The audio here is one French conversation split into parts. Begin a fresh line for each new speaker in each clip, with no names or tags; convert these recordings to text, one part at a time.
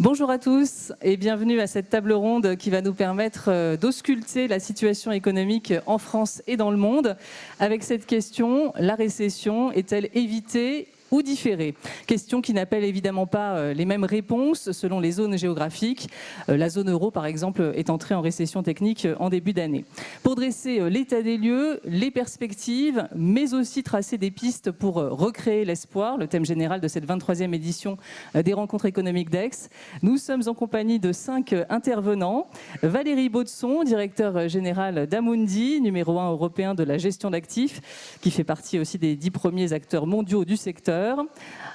Bonjour à tous et bienvenue à cette table ronde qui va nous permettre d'ausculter la situation économique en France et dans le monde avec cette question: la récession est-elle évitée ou différée? Question qui n'appelle évidemment pas les mêmes réponses selon les zones géographiques. La zone euro, par exemple, est entrée en récession technique en début d'année. Pour dresser l'état des lieux, les perspectives, mais aussi tracer des pistes pour recréer l'espoir, le thème général de cette 23e édition des rencontres économiques d'Aix, nous sommes en compagnie de 5 intervenants. Valérie Baudson, directeur général d'Amundi, numéro 1 européen de la gestion d'actifs, qui fait partie aussi des 10 premiers acteurs mondiaux du secteur.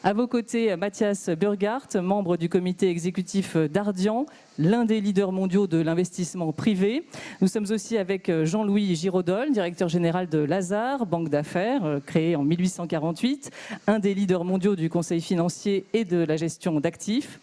À vos côtés, Mathias Burghardt, membre du comité exécutif d'Ardian, l'un des leaders mondiaux de l'investissement privé. Nous sommes aussi avec Jean-Louis Giraudol, directeur général de Lazard, banque d'affaires, créée en 1848, un des leaders mondiaux du conseil financier et de la gestion d'actifs.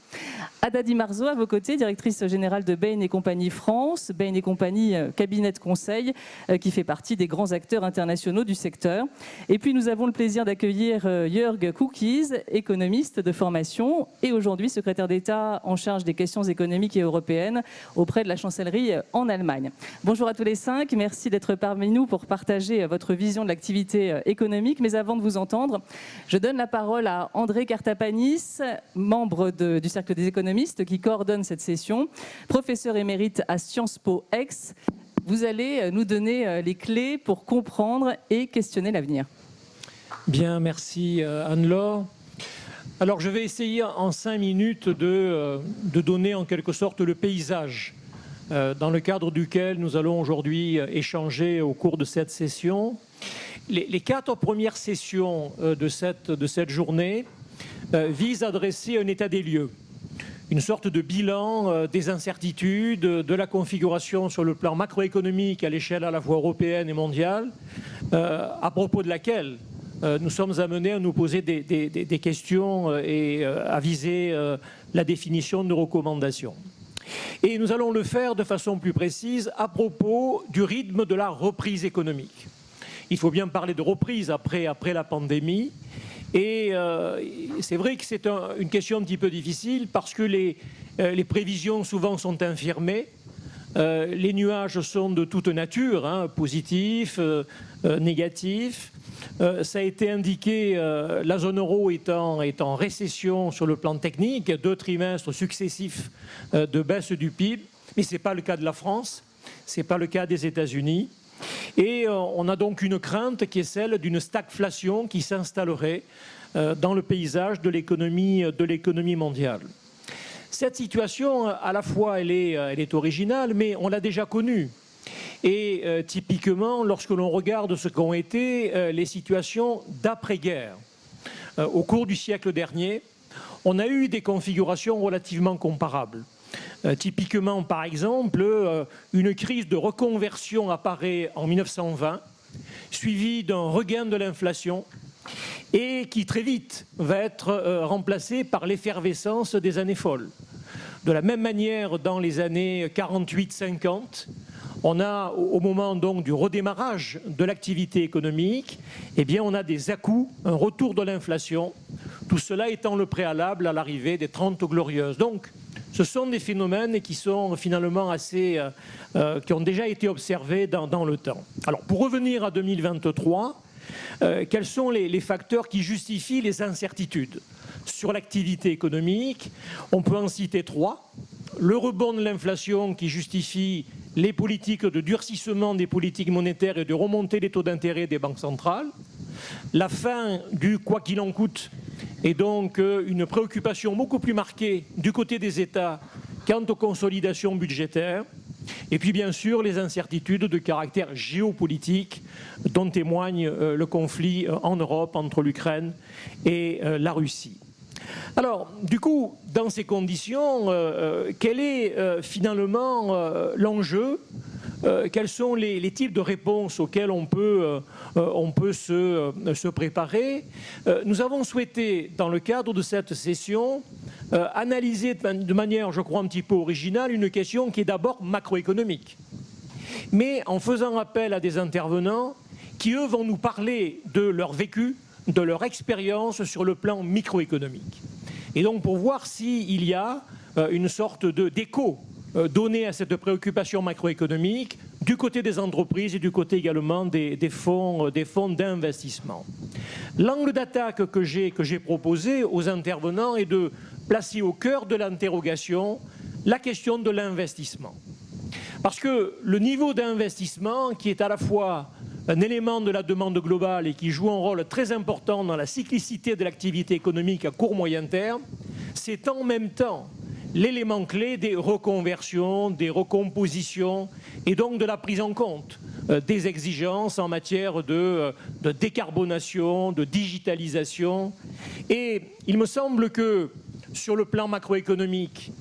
Ada Di Marzo, à vos côtés, directrice générale de Bain & Compagnie France, Bain & Compagnie, cabinet de conseil qui fait partie des grands acteurs internationaux du secteur. Et puis nous avons le plaisir d'accueillir Jörg Kukies, économiste de formation et aujourd'hui secrétaire d'État en charge des questions économiques et européennes auprès de la chancellerie en Allemagne. Bonjour à tous les 5, merci d'être parmi nous pour partager votre vision de l'activité économique. Mais avant de vous entendre, je donne la parole à André Kartapanis, membre du Cercle des économistes qui coordonne cette session, professeur émérite à Sciences Po Aix. Vous allez nous donner les clés pour comprendre et questionner l'avenir.
Bien, merci Anne-Laure. Alors je vais essayer en 5 minutes de donner en quelque sorte le paysage dans le cadre duquel nous allons aujourd'hui échanger au cours de cette session. Les 4 premières sessions de cette journée visent à dresser un état des lieux, une sorte de bilan des incertitudes, de la configuration sur le plan macroéconomique à l'échelle à la fois européenne et mondiale, à propos de laquelle nous sommes amenés à nous poser des questions et à viser la définition de recommandations. Et nous allons le faire de façon plus précise à propos du rythme de la reprise économique. Il faut bien parler de reprise après la pandémie. Et c'est vrai que c'est une question un petit peu difficile parce que les prévisions souvent sont infirmées. Les nuages sont de toute nature, hein, positifs, négatifs. Ça a été indiqué, la zone euro est en récession sur le plan technique, 2 trimestres successifs de baisse du PIB, mais ce n'est pas le cas de la France, ce n'est pas le cas des États-Unis. Et on a donc une crainte qui est celle d'une stagflation qui s'installerait dans le paysage de l'économie mondiale. Cette situation, à la fois, elle est originale, mais on l'a déjà connue. Et typiquement, lorsque l'on regarde ce qu'ont été les situations d'après-guerre, au cours du siècle dernier, on a eu des configurations relativement comparables. Typiquement, par exemple, une crise de reconversion apparaît en 1920, suivie d'un regain de l'inflation et qui très vite va être remplacée par l'effervescence des années folles. De la même manière, dans les années 48-50, on a, au moment donc du redémarrage de l'activité économique, eh bien on a des à-coups, un retour de l'inflation, tout cela étant le préalable à l'arrivée des 30 glorieuses. Donc, ce sont des phénomènes qui sont finalement qui ont déjà été observés dans le temps. Alors, pour revenir à 2023, quels sont les facteurs qui justifient les incertitudes sur l'activité économique? On peut en citer 3. Le rebond de l'inflation qui justifie les politiques de durcissement des politiques monétaires et de remontée des taux d'intérêt des banques centrales. La fin du quoi qu'il en coûte et donc une préoccupation beaucoup plus marquée du côté des États quant aux consolidations budgétaires. Et puis bien sûr les incertitudes de caractère géopolitique dont témoigne le conflit en Europe entre l'Ukraine et la Russie. Alors du coup, dans ces conditions, quel est finalement l'enjeu? Quels sont les types de réponses auxquelles on peut se préparer? Nous avons souhaité, dans le cadre de cette session, analyser de manière, je crois, un petit peu originale, une question qui est d'abord macroéconomique, mais en faisant appel à des intervenants qui, eux, vont nous parler de leur vécu, de leur expérience sur le plan microéconomique. et donc pour voir s'il y a une sorte d'écho donné à cette préoccupation macroéconomique du côté des entreprises et du côté également des fonds d'investissement. L'angle d'attaque que j'ai proposé aux intervenants est de placer au cœur de l'interrogation la question de l'investissement. Parce que le niveau d'investissement, qui est à la fois un élément de la demande globale et qui joue un rôle très important dans la cyclicité de l'activité économique à court-moyen terme, c'est en même temps l'élément clé des reconversions, des recompositions et donc de la prise en compte des exigences en matière de décarbonation, de digitalisation. Et il me semble que sur le plan macroéconomique,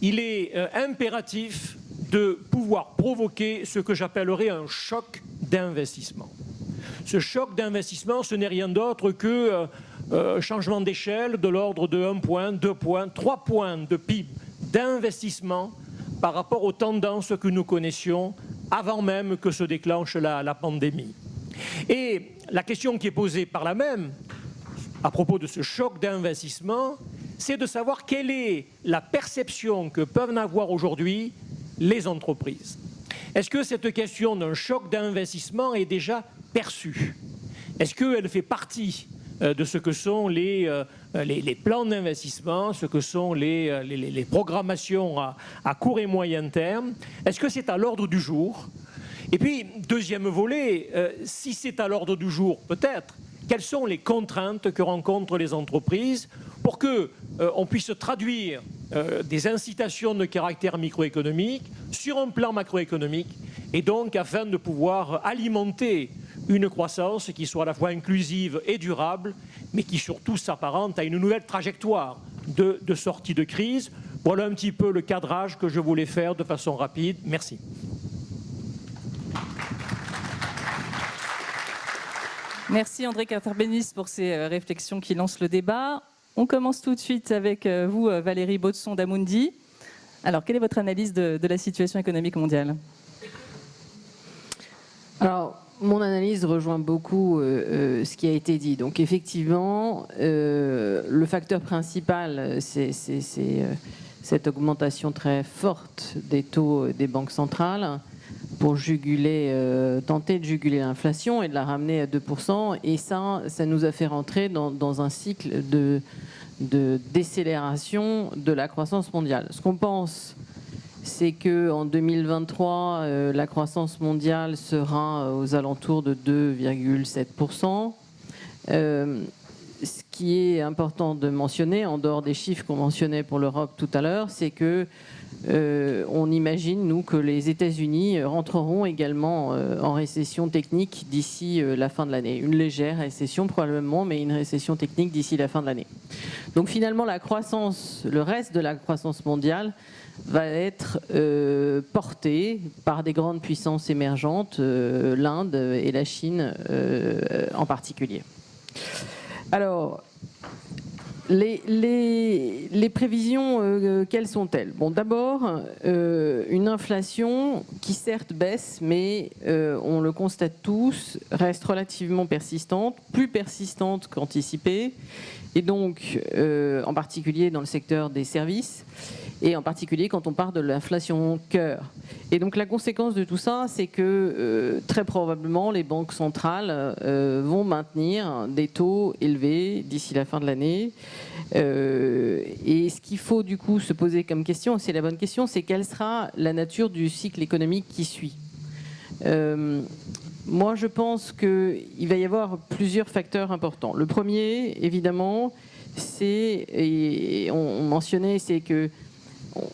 il est impératif de pouvoir provoquer ce que j'appellerais un choc d'investissement. Ce choc d'investissement, ce n'est rien d'autre que changement d'échelle de l'ordre de 1 point, 2 points, 3 points de PIB d'investissement par rapport aux tendances que nous connaissions avant même que se déclenche la pandémie. Et la question qui est posée par là même, à propos de ce choc d'investissement, c'est de savoir quelle est la perception que peuvent avoir aujourd'hui les entreprises. Est-ce que cette question d'un choc d'investissement est déjà perçue? Est-ce qu'elle fait partie de ce que sont les plans d'investissement, ce que sont les programmations à court et moyen terme? Est-ce que c'est à l'ordre du jour? Et puis, deuxième volet, si c'est à l'ordre du jour, peut-être, quelles sont les contraintes que rencontrent les entreprises pour qu'on puisse traduire des incitations de caractère microéconomique sur un plan macroéconomique, et donc afin de pouvoir alimenter une croissance qui soit à la fois inclusive et durable, mais qui surtout s'apparente à une nouvelle trajectoire de sortie de crise. Voilà un petit peu le cadrage que je voulais faire de façon rapide. Merci.
Merci André Cartarbénis pour ces réflexions qui lancent le débat. On commence tout de suite avec vous, Valérie Baudson d'Amundi. Alors, quelle est votre analyse de la situation économique mondiale?
Alors, mon analyse rejoint beaucoup ce qui a été dit. Donc, effectivement, le facteur principal, c'est cette augmentation très forte des taux des banques centrales pour tenter de juguler l'inflation et de la ramener à 2%. Et ça nous a fait rentrer dans un cycle de décélération de la croissance mondiale. Ce qu'on pense, c'est qu'en 2023, la croissance mondiale sera aux alentours de 2,7%. Ce qui est important de mentionner, en dehors des chiffres qu'on mentionnait pour l'Europe tout à l'heure, c'est que on imagine, nous, que les États-Unis rentreront également en récession technique d'ici la fin de l'année. Une légère récession probablement, mais une récession technique d'ici la fin de l'année. Donc finalement, le reste de la croissance mondiale va être porté par des grandes puissances émergentes, l'Inde et la Chine en particulier. Alors, les prévisions, quelles sont-elles? Bon, d'abord, une inflation qui certes baisse, mais on le constate tous, reste relativement persistante, plus persistante qu'anticipée, et donc en particulier dans le secteur des services, et en particulier quand on parle de l'inflation cœur. Et donc la conséquence de tout ça, c'est que très probablement les banques centrales vont maintenir des taux élevés d'ici la fin de l'année. Et ce qu'il faut du coup se poser comme question, c'est la bonne question, c'est quelle sera la nature du cycle économique qui suit. Moi, je pense qu'il va y avoir plusieurs facteurs importants. Le premier, évidemment, et on mentionnait, c'est que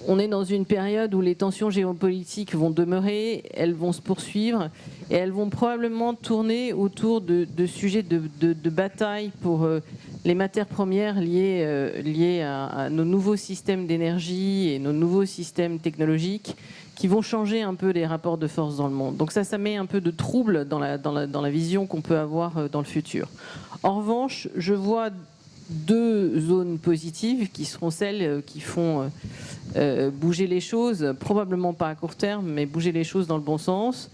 on est dans une période où les tensions géopolitiques vont demeurer, elles vont se poursuivre et elles vont probablement tourner autour de sujets de bataille pour les matières premières liées à nos nouveaux systèmes d'énergie et nos nouveaux systèmes technologiques qui vont changer un peu les rapports de force dans le monde. Donc ça met un peu de trouble dans la vision qu'on peut avoir dans le futur. En revanche, je vois deux zones positives qui seront celles qui font bouger les choses, probablement pas à court terme, mais bouger les choses dans le bon sens.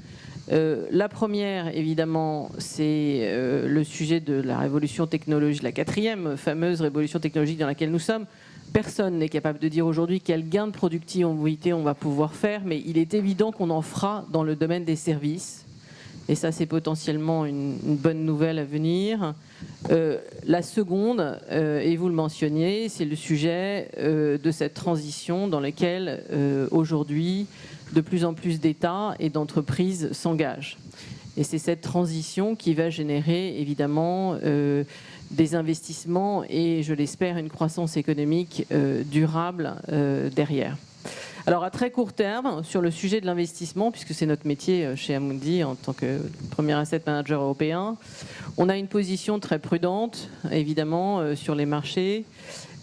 La première, évidemment, c'est le sujet de la révolution technologique, la quatrième fameuse révolution technologique dans laquelle nous sommes. Personne n'est capable de dire aujourd'hui quel gain de productivité on va pouvoir faire, mais il est évident qu'on en fera dans le domaine des services. Et ça, c'est potentiellement une bonne nouvelle à venir. La seconde, et vous le mentionniez, c'est le sujet de cette transition dans laquelle aujourd'hui, de plus en plus d'États et d'entreprises s'engagent. Et c'est cette transition qui va générer évidemment des investissements et, je l'espère, une croissance économique durable derrière. Alors à très court terme, sur le sujet de l'investissement, puisque c'est notre métier chez Amundi en tant que premier asset manager européen, on a une position très prudente, évidemment, sur les marchés,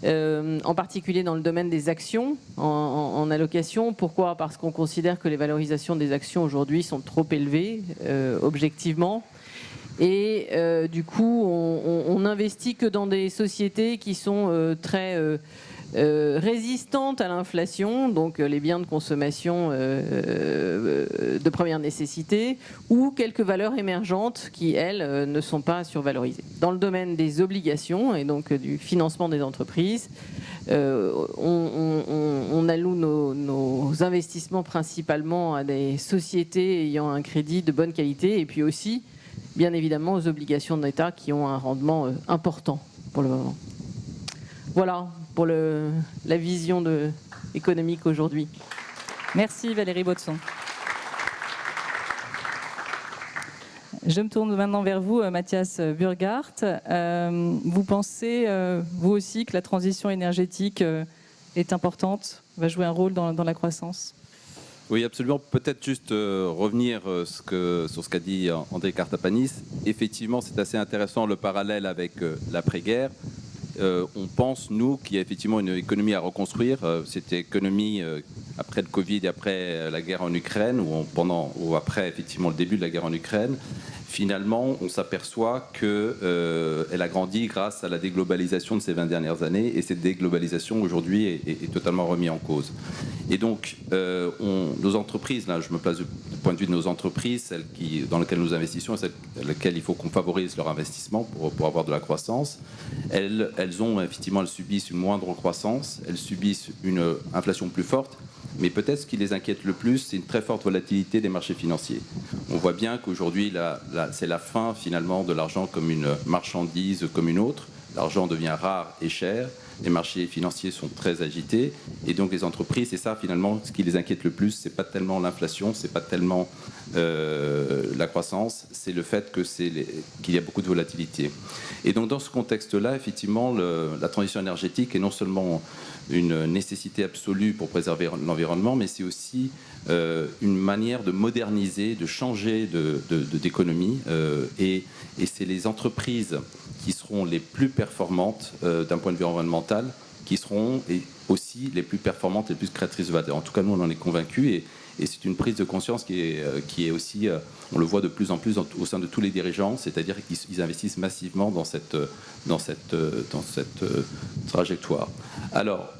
en particulier dans le domaine des actions en allocation. Pourquoi ? Parce qu'on considère que les valorisations des actions aujourd'hui sont trop élevées, objectivement. Et du coup, on n'investit que dans des sociétés qui sont très résistantes à l'inflation, donc les biens de consommation de première nécessité, ou quelques valeurs émergentes qui, elles, ne sont pas survalorisées. Dans le domaine des obligations et donc du financement des entreprises, on alloue nos investissements principalement à des sociétés ayant un crédit de bonne qualité et puis aussi, bien évidemment, aux obligations d'État qui ont un rendement important pour le moment. Voilà pour la vision économique aujourd'hui.
Merci Valérie Baudson. Je me tourne maintenant vers vous, Mathias Burghardt. Vous pensez, vous aussi, que la transition énergétique est importante, va jouer un rôle dans la croissance ?
Oui, absolument. Peut-être juste revenir sur ce qu'a dit André Kartapanis. Effectivement, c'est assez intéressant le parallèle avec l'après-guerre. On pense, nous, qu'il y a effectivement une économie à reconstruire. Cette économie, après le Covid et après la guerre en Ukraine, ou après effectivement le début de la guerre en Ukraine, finalement, on s'aperçoit qu'elle a grandi grâce à la déglobalisation de ces 20 dernières années. Et cette déglobalisation, aujourd'hui, est totalement remise en cause. Et donc, nos entreprises, là, je me place du point de vue de nos entreprises, celles dans lesquelles nous investissons, celles dans lesquelles il faut qu'on favorise leur investissement pour avoir de la croissance, elles subissent une moindre croissance, elles subissent une inflation plus forte, mais peut-être ce qui les inquiète le plus, c'est une très forte volatilité des marchés financiers. On voit bien qu'aujourd'hui, c'est la fin finalement de l'argent comme une marchandise comme une autre. L'argent devient rare et cher, les marchés financiers sont très agités, et donc les entreprises, c'est ça finalement ce qui les inquiète le plus, c'est pas tellement l'inflation, c'est pas tellement la croissance, c'est le fait qu'il y a beaucoup de volatilité. Et donc dans ce contexte-là, effectivement, la transition énergétique est non seulement une nécessité absolue pour préserver l'environnement, mais c'est aussi une manière de moderniser, de changer d'économie, et c'est les entreprises qui seront les plus performantes d'un point de vue environnemental, qui seront aussi les plus performantes, les plus créatrices de valeur. En tout cas, nous, on en est convaincus, et c'est une prise de conscience qui est aussi, on le voit de plus en plus au sein de tous les dirigeants, c'est-à-dire qu'ils investissent massivement dans cette trajectoire. Alors,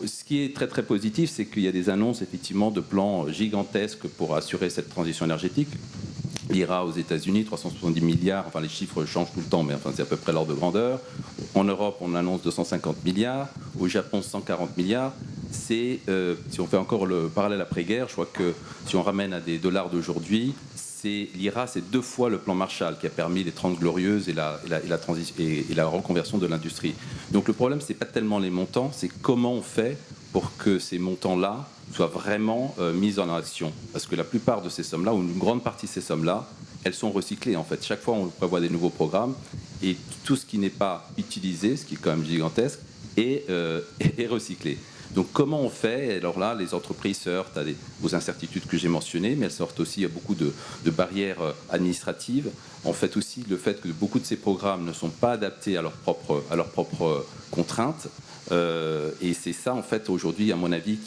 ce qui est très très positif, c'est qu'il y a des annonces effectivement de plans gigantesques pour assurer cette transition énergétique. L'IRA aux États-Unis, 370 milliards, enfin les chiffres changent tout le temps, mais enfin, c'est à peu près l'ordre de grandeur. En Europe, on annonce 250 milliards, au Japon 140 milliards. Si on fait encore le parallèle après-guerre, je crois que si on ramène à des dollars d'aujourd'hui, l'IRA, c'est 2 fois le plan Marshall qui a permis les 30 glorieuses et la reconversion de l'industrie. Donc le problème, c'est pas tellement les montants, c'est comment on fait pour que ces montants-là soient vraiment mis en action. Parce que la plupart de ces sommes-là, ou une grande partie de ces sommes-là, elles sont recyclées en fait. Chaque fois, on prévoit des nouveaux programmes, et tout ce qui n'est pas utilisé, ce qui est quand même gigantesque, est recyclé. Donc comment on fait? Alors là, les entreprises se heurtent aux incertitudes que j'ai mentionnées, mais elles se heurtent aussi à beaucoup de barrières administratives. En fait aussi, le fait que beaucoup de ces programmes ne sont pas adaptés à leurs propres contraintes. Et c'est ça, en fait, aujourd'hui, à mon avis,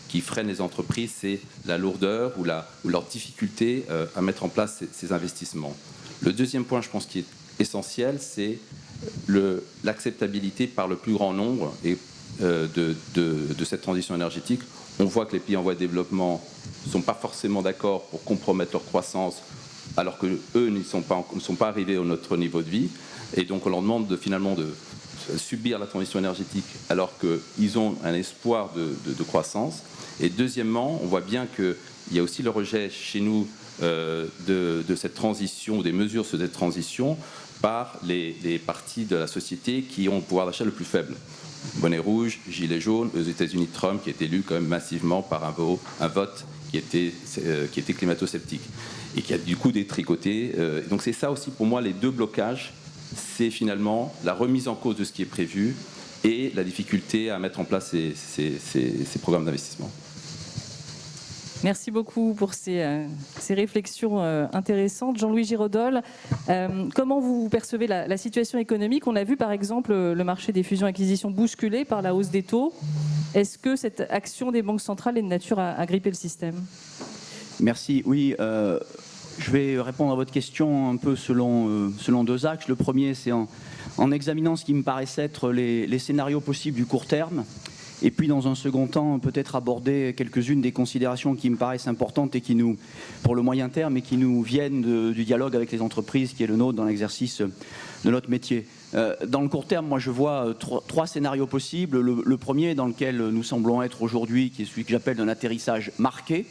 qui freine les entreprises, c'est la lourdeur ou leur difficulté à mettre en place ces investissements. Le deuxième point, je pense, qui est essentiel, c'est l'acceptabilité par le plus grand nombre. Et de cette transition énergétique. On voit que les pays en voie de développement ne sont pas forcément d'accord pour compromettre leur croissance, alors qu'eux ne sont pas arrivés à notre niveau de vie. Et donc on leur demande finalement de subir la transition énergétique alors qu'ils ont un espoir de croissance. Et deuxièmement, on voit bien qu'il y a aussi le rejet chez nous de cette transition, des mesures sur cette transition, par les partis de la société qui ont le pouvoir d'achat le plus faible. Bonnet rouge, gilet jaune, aux États-Unis, Trump qui est élu quand même massivement par un vote qui était climato-sceptique et qui a du coup détricoté. Donc c'est ça aussi pour moi les deux blocages, c'est finalement la remise en cause de ce qui est prévu et la difficulté à mettre en place ces programmes d'investissement.
Merci beaucoup pour ces réflexions intéressantes. Jean-Louis Giraudol, comment vous percevez la situation économique? On a vu par exemple le marché des fusions-acquisitions bousculé par la hausse des taux. Est-ce que cette action des banques centrales est de nature à gripper le système?
Merci. Oui, je vais répondre à votre question un peu selon deux axes. Le premier, c'est en examinant ce qui me paraissait être les scénarios possibles du court terme. Et puis, dans un second temps, peut-être aborder quelques-unes des considérations qui me paraissent importantes et pour le moyen terme, et qui nous viennent du dialogue avec les entreprises qui est le nôtre dans l'exercice de notre métier. Dans le court terme, moi, je vois trois scénarios possibles. Le premier, dans lequel nous semblons être aujourd'hui, qui est celui que j'appelle d'un atterrissage marqué.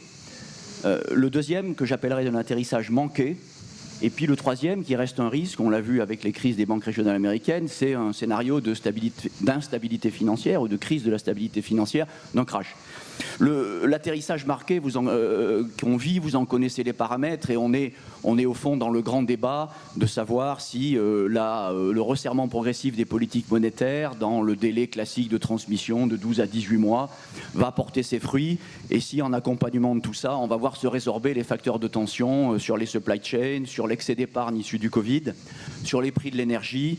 Le deuxième, que j'appellerais d'un atterrissage manqué. Et puis le troisième, qui reste un risque, on l'a vu avec les crises des banques régionales américaines, c'est un scénario d'instabilité financière ou de crise de la stabilité financière, d'un crash. L'atterrissage marqué qu'on vit, vous en connaissez les paramètres, et on est au fond dans le grand débat de savoir si le resserrement progressif des politiques monétaires dans le délai classique de transmission de 12 à 18 mois va porter ses fruits, et si en accompagnement de tout ça, on va voir se résorber les facteurs de tension sur les supply chains, sur l'excès d'épargne issu du Covid, sur les prix de l'énergie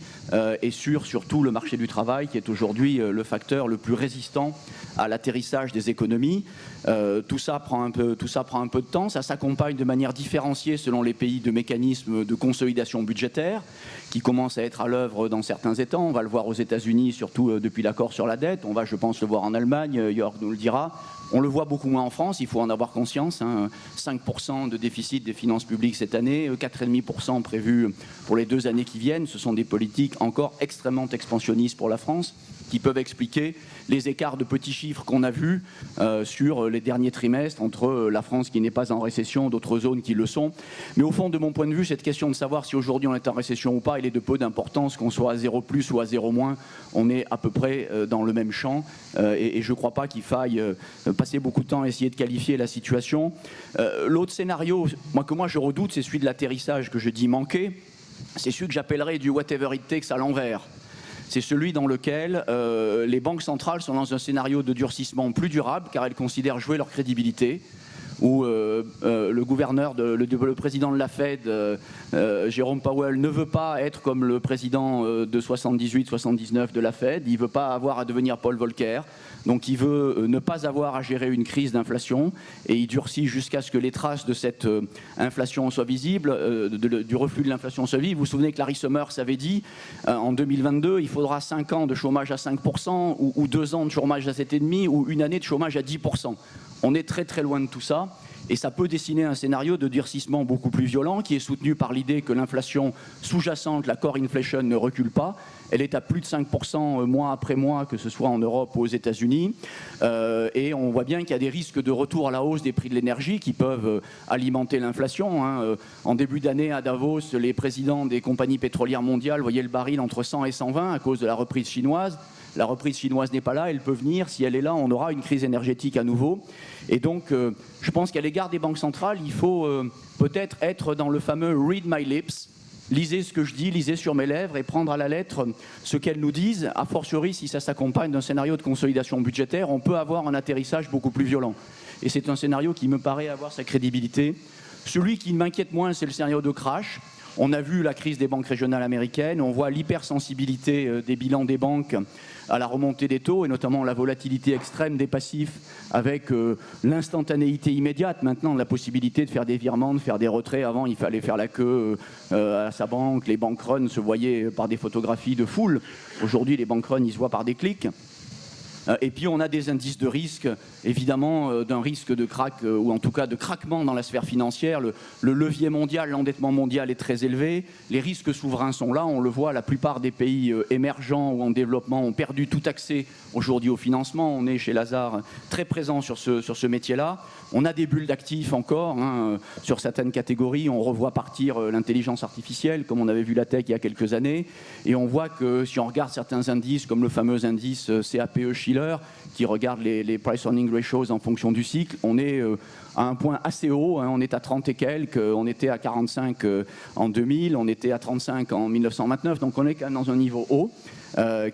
et surtout le marché du travail qui est aujourd'hui le facteur le plus résistant à l'atterrissage des économies. Tout ça prend un peu de temps, ça s'accompagne de manière différenciée selon les pays de mécanismes de consolidation budgétaire qui commencent à être à l'œuvre dans certains États. On va le voir aux États-Unis, surtout depuis l'accord sur la dette. On va, je pense, le voir en Allemagne, Jörg nous le dira. On le voit beaucoup moins en France, il faut en avoir conscience. 5% de déficit des finances publiques cette année, 4,5% prévu pour les 2 années qui viennent. Ce sont des politiques encore extrêmement expansionnistes pour la France, qui peuvent expliquer les écarts de petits chiffres qu'on a vus sur les derniers trimestres entre la France qui n'est pas en récession, d'autres zones qui le sont. Mais au fond, de mon point de vue, cette question de savoir si aujourd'hui on est en récession ou pas, il est de peu d'importance, qu'on soit à 0 plus ou à 0 moins, on est à peu près dans le même champ. Et je ne crois pas qu'il faille passer beaucoup de temps à essayer de qualifier la situation. L'autre scénario que moi je redoute, c'est celui de l'atterrissage que je dis manqué. C'est celui que j'appellerais du whatever it takes à l'envers. C'est celui dans lequel les banques centrales sont dans un scénario de durcissement plus durable, car elles considèrent jouer leur crédibilité, où le président de la Fed, Jérôme Powell, ne veut pas être comme le président de 78-79 de la Fed, il ne veut pas avoir à devenir Paul Volcker, donc il veut ne pas avoir à gérer une crise d'inflation, et il durcit jusqu'à ce que les traces de cette inflation soient visibles, du reflux de l'inflation soient visibles. Vous vous souvenez que Larry Summers avait dit, en 2022, il faudra 5 ans de chômage à 5%, ou 2 ans de chômage à 7,5%, ou une année de chômage à 10%. On est très très loin de tout ça, et ça peut dessiner un scénario de durcissement beaucoup plus violent qui est soutenu par l'idée que l'inflation sous-jacente, la core inflation, ne recule pas. Elle est à plus de 5% mois après mois, que ce soit en Europe ou aux États-Unis. Et on voit bien qu'il y a des risques de retour à la hausse des prix de l'énergie qui peuvent alimenter l'inflation. En début d'année, à Davos, les présidents des compagnies pétrolières mondiales voyaient le baril entre 100 et 120 à cause de la reprise chinoise. La reprise chinoise n'est pas là, elle peut venir. Si elle est là, on aura une crise énergétique à nouveau. Et donc, je pense qu'à l'égard des banques centrales, il faut peut-être être dans le fameux « read my lips ». Lisez ce que je dis, lisez sur mes lèvres et prendre à la lettre ce qu'elles nous disent. A fortiori, si ça s'accompagne d'un scénario de consolidation budgétaire, on peut avoir un atterrissage beaucoup plus violent. Et c'est un scénario qui me paraît avoir sa crédibilité. Celui qui m'inquiète moins, c'est le scénario de crash. On a vu la crise des banques régionales américaines, on voit l'hypersensibilité des bilans des banques à la remontée des taux et notamment la volatilité extrême des passifs avec l'instantanéité immédiate. Maintenant, la possibilité de faire des virements, de faire des retraits. Avant, il fallait faire la queue à sa banque. Les bank runs se voyaient par des photographies de foule. Aujourd'hui, les bank runs, ils se voient par des clics. Et puis on a des indices de risque, évidemment, d'un risque de crack, ou en tout cas de craquement dans la sphère financière. Le levier mondial, l'endettement mondial est très élevé. Les risques souverains sont là, on le voit, la plupart des pays émergents ou en développement ont perdu tout accès aujourd'hui au financement. On est chez Lazard très présent sur ce métier-là. On a des bulles d'actifs encore, hein, sur certaines catégories. On revoit partir l'intelligence artificielle, comme on avait vu la tech il y a quelques années. Et on voit que si on regarde certains indices, comme le fameux indice CAPE Shiller, qui regarde les price earning ratios en fonction du cycle, on est à un point assez haut, hein, on est à 30 et quelques, on était à 45 en 2000, on était à 35 en 1929, donc on est quand même dans un niveau haut.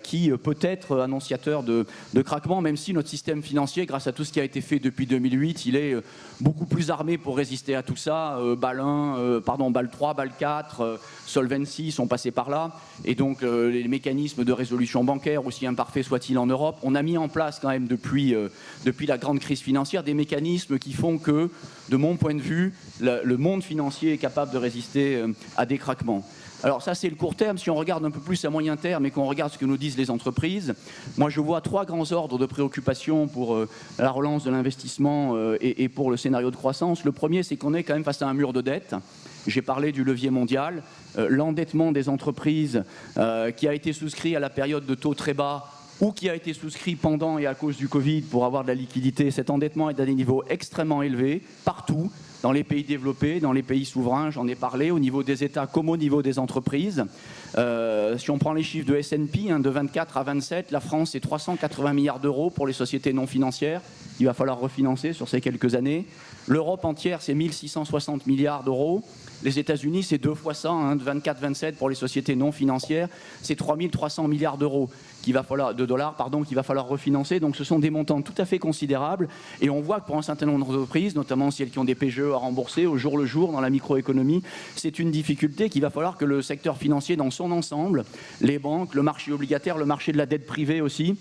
Qui peut être annonciateur de craquement, même si notre système financier, grâce à tout ce qui a été fait depuis 2008, il est beaucoup plus armé pour résister à tout ça. BAL 3, BAL 4, Solvency sont passés par là. Et donc les mécanismes de résolution bancaire, aussi imparfaits soient-ils en Europe, on a mis en place quand même depuis la grande crise financière des mécanismes qui font que, de mon point de vue, le monde financier est capable de résister à des craquements. Alors ça, c'est le court terme. Si on regarde un peu plus à moyen terme et qu'on regarde ce que nous disent les entreprises, moi je vois 3 grands ordres de préoccupation pour la relance de l'investissement et pour le scénario de croissance. Le premier, c'est qu'on est quand même face à un mur de dette. J'ai parlé du levier mondial, l'endettement des entreprises qui a été souscrit à la période de taux très bas ou qui a été souscrit pendant et à cause du Covid pour avoir de la liquidité. Cet endettement est à des niveaux extrêmement élevés, partout, dans les pays développés, dans les pays souverains, j'en ai parlé, au niveau des États comme au niveau des entreprises. Si on prend les chiffres de S&P, de 24 à 27, la France, c'est 380 milliards d'euros pour les sociétés non financières qu'il va falloir refinancer sur ces quelques années. L'Europe entière, c'est 1660 milliards d'euros. Les États-Unis, c'est 2 fois ça, de 24-27 pour les sociétés non financières, c'est 3300 milliards d'euros de dollars qu'il va falloir refinancer. Donc ce sont des montants tout à fait considérables. Et on voit que pour un certain nombre d'entreprises, notamment celles qui ont des PGE à rembourser au jour le jour dans la microéconomie, c'est une difficulté qu'il va falloir que le secteur financier dans son ensemble, les banques, le marché obligataire, le marché de la dette privée aussi,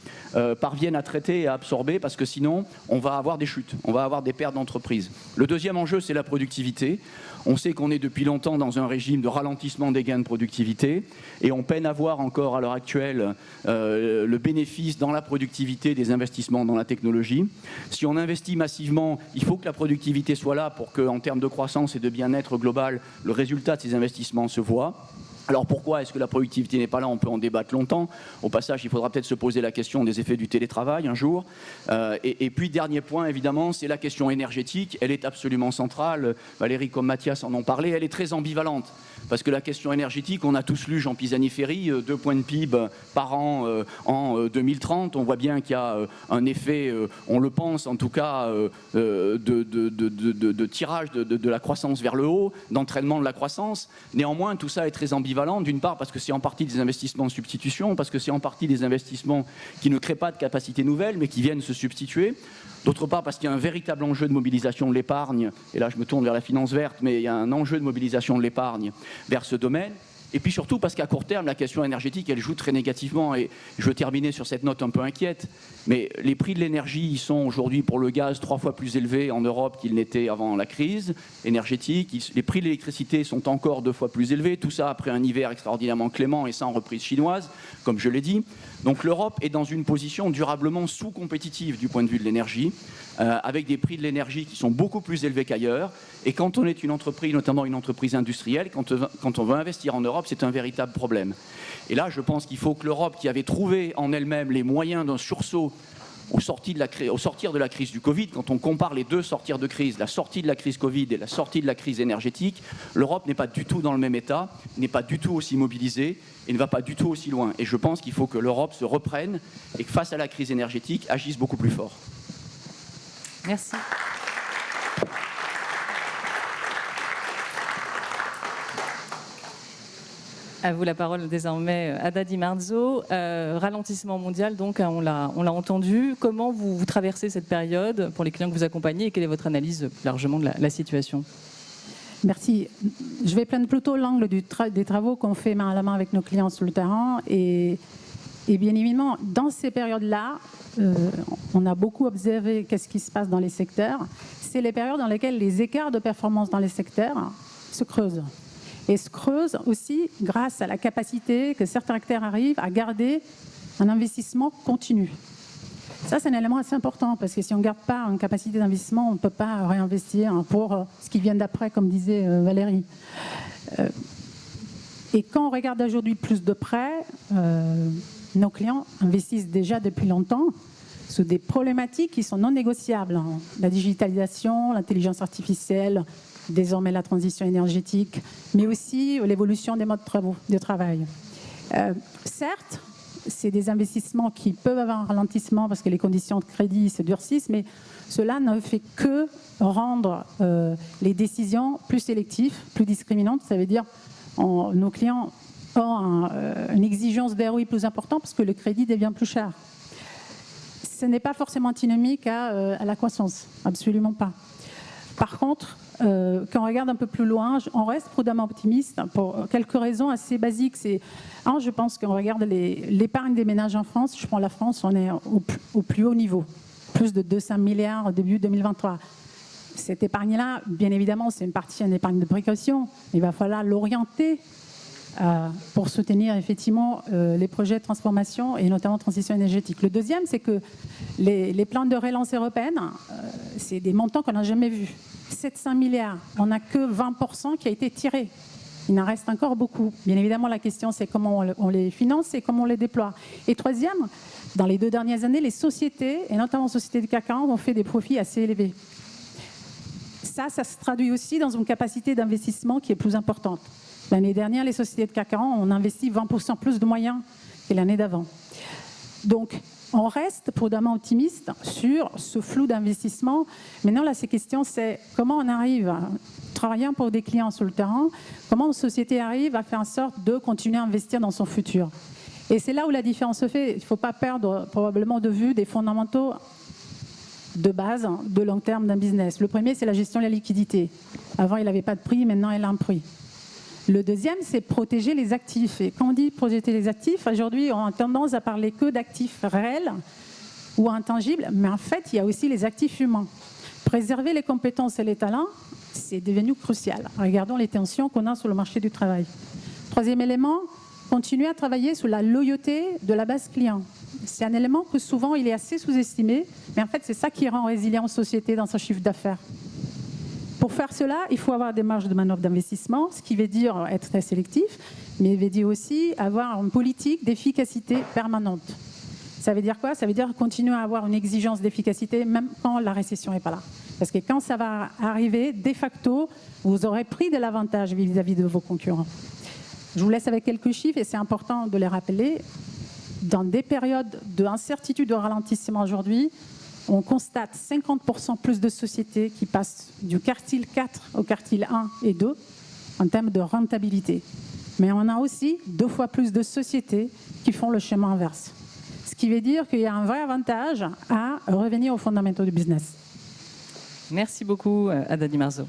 parviennent à traiter et à absorber, parce que sinon on va avoir des chutes, on va avoir des pertes d'entreprises. Le deuxième enjeu, c'est la productivité. On sait qu'on est depuis longtemps dans un régime de ralentissement des gains de productivité et on peine à voir encore à l'heure actuelle le bénéfice dans la productivité des investissements dans la technologie. Si on investit massivement, il faut que la productivité soit là pour qu'en termes de croissance et de bien-être global, le résultat de ces investissements se voit. Alors pourquoi est-ce que la productivité n'est pas là? On peut en débattre longtemps. Au passage, il faudra peut-être se poser la question des effets du télétravail un jour. Et puis, dernier point, évidemment, c'est la question énergétique. Elle est absolument centrale. Valérie comme Mathias en ont parlé. Elle est très ambivalente. Parce que la question énergétique, on a tous lu Jean Pisani-Ferry, 2 points de PIB par an en 2030. On voit bien qu'il y a un effet, on le pense en tout cas, de tirage de la croissance vers le haut, d'entraînement de la croissance. Néanmoins, tout ça est très ambivalent. D'une part, parce que c'est en partie des investissements de substitution, parce que c'est en partie des investissements qui ne créent pas de capacités nouvelles, mais qui viennent se substituer. D'autre part, parce qu'il y a un véritable enjeu de mobilisation de l'épargne, et là je me tourne vers la finance verte, mais il y a un enjeu de mobilisation de l'épargne vers ce domaine. Et puis surtout parce qu'à court terme, la question énergétique, elle joue très négativement. Et je veux terminer sur cette note un peu inquiète. Mais les prix de l'énergie sont aujourd'hui pour le gaz 3 fois plus élevés en Europe qu'ils n'étaient avant la crise énergétique. Les prix de l'électricité sont encore 2 fois plus élevés. Tout ça après un hiver extraordinairement clément et sans reprise chinoise, comme je l'ai dit. Donc l'Europe est dans une position durablement sous-compétitive du point de vue de l'énergie, avec des prix de l'énergie qui sont beaucoup plus élevés qu'ailleurs. Et quand on est une entreprise, notamment une entreprise industrielle, quand on veut investir en Europe, c'est un véritable problème. Et là, je pense qu'il faut que l'Europe, qui avait trouvé en elle-même les moyens d'un sursaut au sortir de la crise du Covid, quand on compare les deux sorties de crise, la sortie de la crise Covid et la sortie de la crise énergétique, l'Europe n'est pas du tout dans le même état, n'est pas du tout aussi mobilisée et ne va pas du tout aussi loin. Et je pense qu'il faut que l'Europe se reprenne et que face à la crise énergétique, agisse beaucoup plus fort.
Merci. À vous la parole désormais, Ada Di Marzo. Ralentissement mondial, donc on l'a entendu. Comment vous traversez cette période pour les clients que vous accompagnez et quelle est votre analyse plus largement de la situation?
Merci. Je vais prendre plutôt l'angle des travaux qu'on fait main à la main avec nos clients sur le terrain. Et bien évidemment, dans ces périodes-là, on a beaucoup observé qu'est-ce qui se passe dans les secteurs. C'est les périodes dans lesquelles les écarts de performance dans les secteurs se creusent. Et se creusent aussi grâce à la capacité que certains acteurs arrivent à garder un investissement continu. Ça, c'est un élément assez important parce que si on ne garde pas une capacité d'investissement, on ne peut pas réinvestir pour ce qui vient d'après, comme disait Valérie. Et quand on regarde aujourd'hui plus de près, nos clients investissent déjà depuis longtemps sur des problématiques qui sont non négociables. La digitalisation, l'intelligence artificielle, désormais la transition énergétique, mais aussi l'évolution des modes de travail. Certes, c'est des investissements qui peuvent avoir un ralentissement parce que les conditions de crédit se durcissent, mais cela ne fait que rendre les décisions plus sélectives, plus discriminantes. Ça veut dire que nos clients ont une exigence d'ROI plus importante parce que le crédit devient plus cher. Ce n'est pas forcément antinomique à la croissance, absolument pas. Par contre, quand on regarde un peu plus loin, on reste prudemment optimiste pour quelques raisons assez basiques. Je pense qu'on regarde l'épargne des ménages en France. Je prends la France, on est au plus haut niveau, plus de 200 milliards au début 2023. Cette épargne-là, bien évidemment, c'est une épargne de précaution. Il va falloir l'orienter pour soutenir effectivement les projets de transformation et notamment transition énergétique. Le deuxième, c'est que les plans de relance européenne, c'est des montants qu'on n'a jamais vus. 700 milliards, on n'a que 20% qui a été tiré. Il en reste encore beaucoup. Bien évidemment, la question, c'est comment on les finance et comment on les déploie. Et troisième, dans les 2 dernières années, les sociétés, et notamment les sociétés du CAC 40, ont fait des profits assez élevés. Ça se traduit aussi dans une capacité d'investissement qui est plus importante. L'année dernière, les sociétés de CAC 40 ont investi 20% plus de moyens que l'année d'avant. Donc, on reste prudemment optimiste sur ce flou d'investissement. Maintenant, la question, c'est comment on arrive, travaillant pour des clients sur le terrain, comment une société arrive à faire en sorte de continuer à investir dans son futur. Et c'est là où la différence se fait. Il ne faut pas perdre probablement de vue des fondamentaux de base, de long terme d'un business. Le premier, c'est la gestion de la liquidité. Avant, il n'avait pas de prix, maintenant, il a un prix. Le deuxième, c'est protéger les actifs. Et quand on dit protéger les actifs, aujourd'hui, on a tendance à parler que d'actifs réels ou intangibles, mais en fait, il y a aussi les actifs humains. Préserver les compétences et les talents, c'est devenu crucial. Regardons les tensions qu'on a sur le marché du travail. Troisième élément, continuer à travailler sur la loyauté de la base client. C'est un élément que souvent, il est assez sous-estimé, mais en fait, c'est ça qui rend résilient une société dans son chiffre d'affaires. Pour faire cela, il faut avoir des marges de manœuvre d'investissement, ce qui veut dire être très sélectif, mais il veut dire aussi avoir une politique d'efficacité permanente. Ça veut dire quoi? Ça veut dire continuer à avoir une exigence d'efficacité même quand la récession n'est pas là. Parce que quand ça va arriver, de facto, vous aurez pris de l'avantage vis-à-vis de vos concurrents. Je vous laisse avec quelques chiffres et c'est important de les rappeler. Dans des périodes d'incertitude, de ralentissement aujourd'hui, on constate 50% plus de sociétés qui passent du quartile 4 au quartile 1 et 2 en termes de rentabilité. Mais on a aussi 2 fois plus de sociétés qui font le chemin inverse. Ce qui veut dire qu'il y a un vrai avantage à revenir aux fondamentaux du business.
Merci beaucoup, Ada Di Marzo.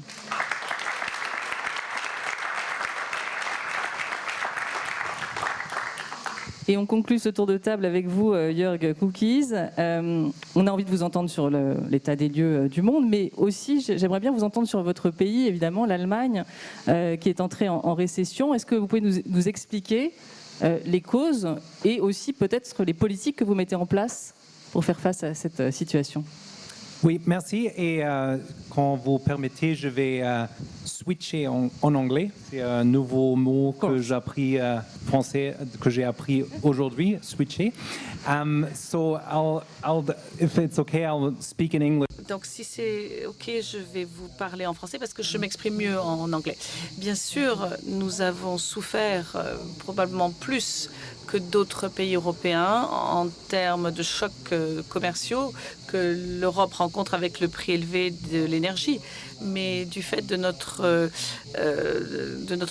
Et on conclut ce tour de table avec vous, Jörg Cookies. On a envie de vous entendre sur l'état des lieux du monde, mais aussi j'aimerais bien vous entendre sur votre pays, évidemment, l'Allemagne, qui est entrée en récession. Est-ce que vous pouvez nous expliquer les causes et aussi peut-être les politiques que vous mettez en place pour faire face à cette situation?
Oui, merci. Et quand vous permettez, je vais switcher en anglais. C'est un nouveau mot que j'ai appris français, que j'ai appris aujourd'hui, switcher. So if it's okay, I'll speak in English.
Donc, si c'est OK, je vais vous parler en français parce que je m'exprime mieux en anglais. Bien sûr, nous avons souffert probablement plus que d'autres pays européens en termes de chocs commerciaux que l'Europe rencontre avec le prix élevé de l'énergie. Mais du fait de notre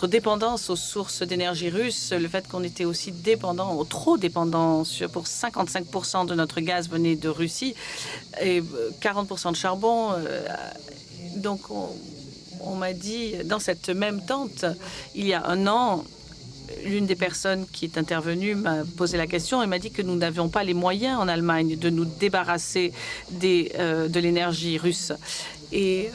dépendance aux sources d'énergie russes, le fait qu'on était aussi dépendant, ou trop dépendant, pour 55% de notre gaz venait de Russie et 40% de charbon. Donc, on m'a dit, dans cette même tente, il y a un an, l'une des personnes qui est intervenue m'a posé la question et m'a dit que nous n'avions pas les moyens en Allemagne de nous débarrasser de l'énergie russe. Et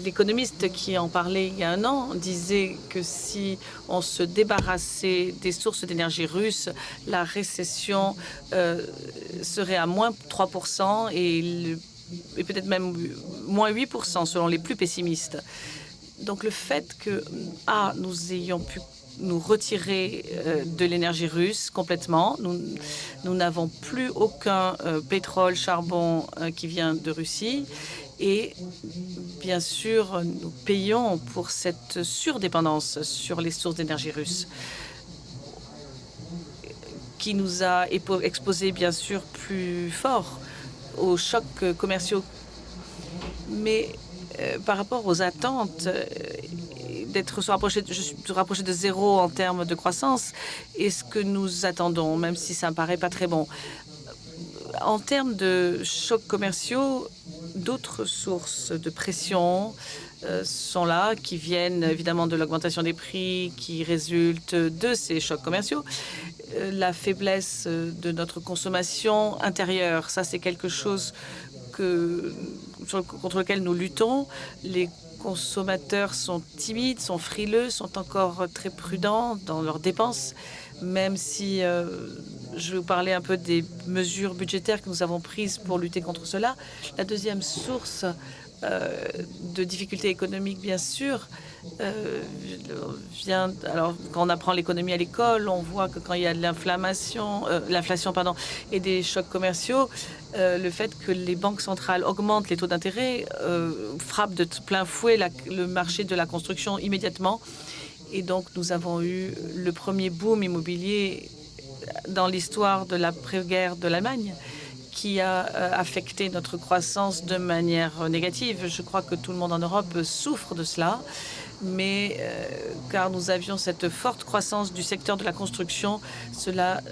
l'économiste qui en parlait il y a un an disait que si on se débarrassait des sources d'énergie russes, la récession serait à moins 3% et peut-être même moins 8% selon les plus pessimistes. Donc le fait que nous ayons pu nous retirer de l'énergie russe complètement. Nous n'avons plus aucun pétrole, charbon qui vient de Russie. Et bien sûr, nous payons pour cette surdépendance sur les sources d'énergie russes qui nous a exposés bien sûr plus fort aux chocs commerciaux. Mais par rapport aux attentes, d'être se rapprocher de zéro en termes de croissance est ce que nous attendons, même si ça me paraît pas très bon. En termes de chocs commerciaux, d'autres sources de pression sont là, qui viennent évidemment de l'augmentation des prix qui résulte de ces chocs commerciaux. La faiblesse de notre consommation intérieure, ça c'est quelque chose contre lequel nous luttons. Les consommateurs sont timides, sont frileux, sont encore très prudents dans leurs dépenses, même si je vais vous parler un peu des mesures budgétaires que nous avons prises pour lutter contre cela. La deuxième source de difficultés économiques, bien sûr, vient. Alors, quand on apprend l'économie à l'école, on voit que quand il y a de l'inflation, et des chocs commerciaux, le fait que les banques centrales augmentent les taux d'intérêt frappe de plein fouet le marché de la construction immédiatement. Et donc, nous avons eu le premier boom immobilier dans l'histoire de l'après-guerre de l'Allemagne, qui a affecté notre croissance de manière négative. Je crois que tout le monde en Europe souffre de cela, mais car nous avions cette forte croissance du secteur de la construction, cela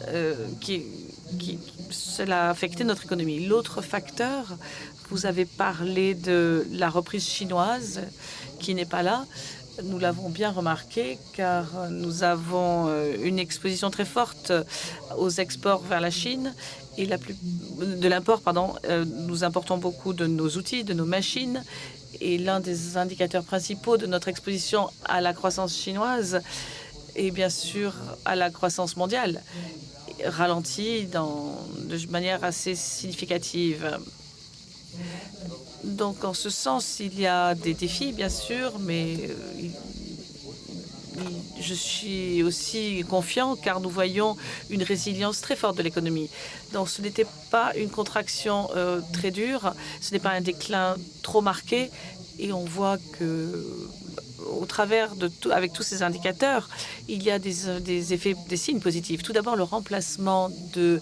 a affecté notre économie. L'autre facteur, vous avez parlé de la reprise chinoise qui n'est pas là. Nous l'avons bien remarqué car nous avons une exposition très forte aux exports vers la Chine et de l'import, pardon. Nous importons beaucoup de nos outils, de nos machines, et l'un des indicateurs principaux de notre exposition à la croissance chinoise et bien sûr à la croissance mondiale ralentit de manière assez significative. Donc, en ce sens, il y a des défis, bien sûr, mais je suis aussi confiant car nous voyons une résilience très forte de l'économie. Donc, ce n'était pas une contraction très dure, ce n'est pas un déclin trop marqué, et on voit que au travers avec tous ces indicateurs, il y a des effets, des signes positifs. Tout d'abord, le remplacement de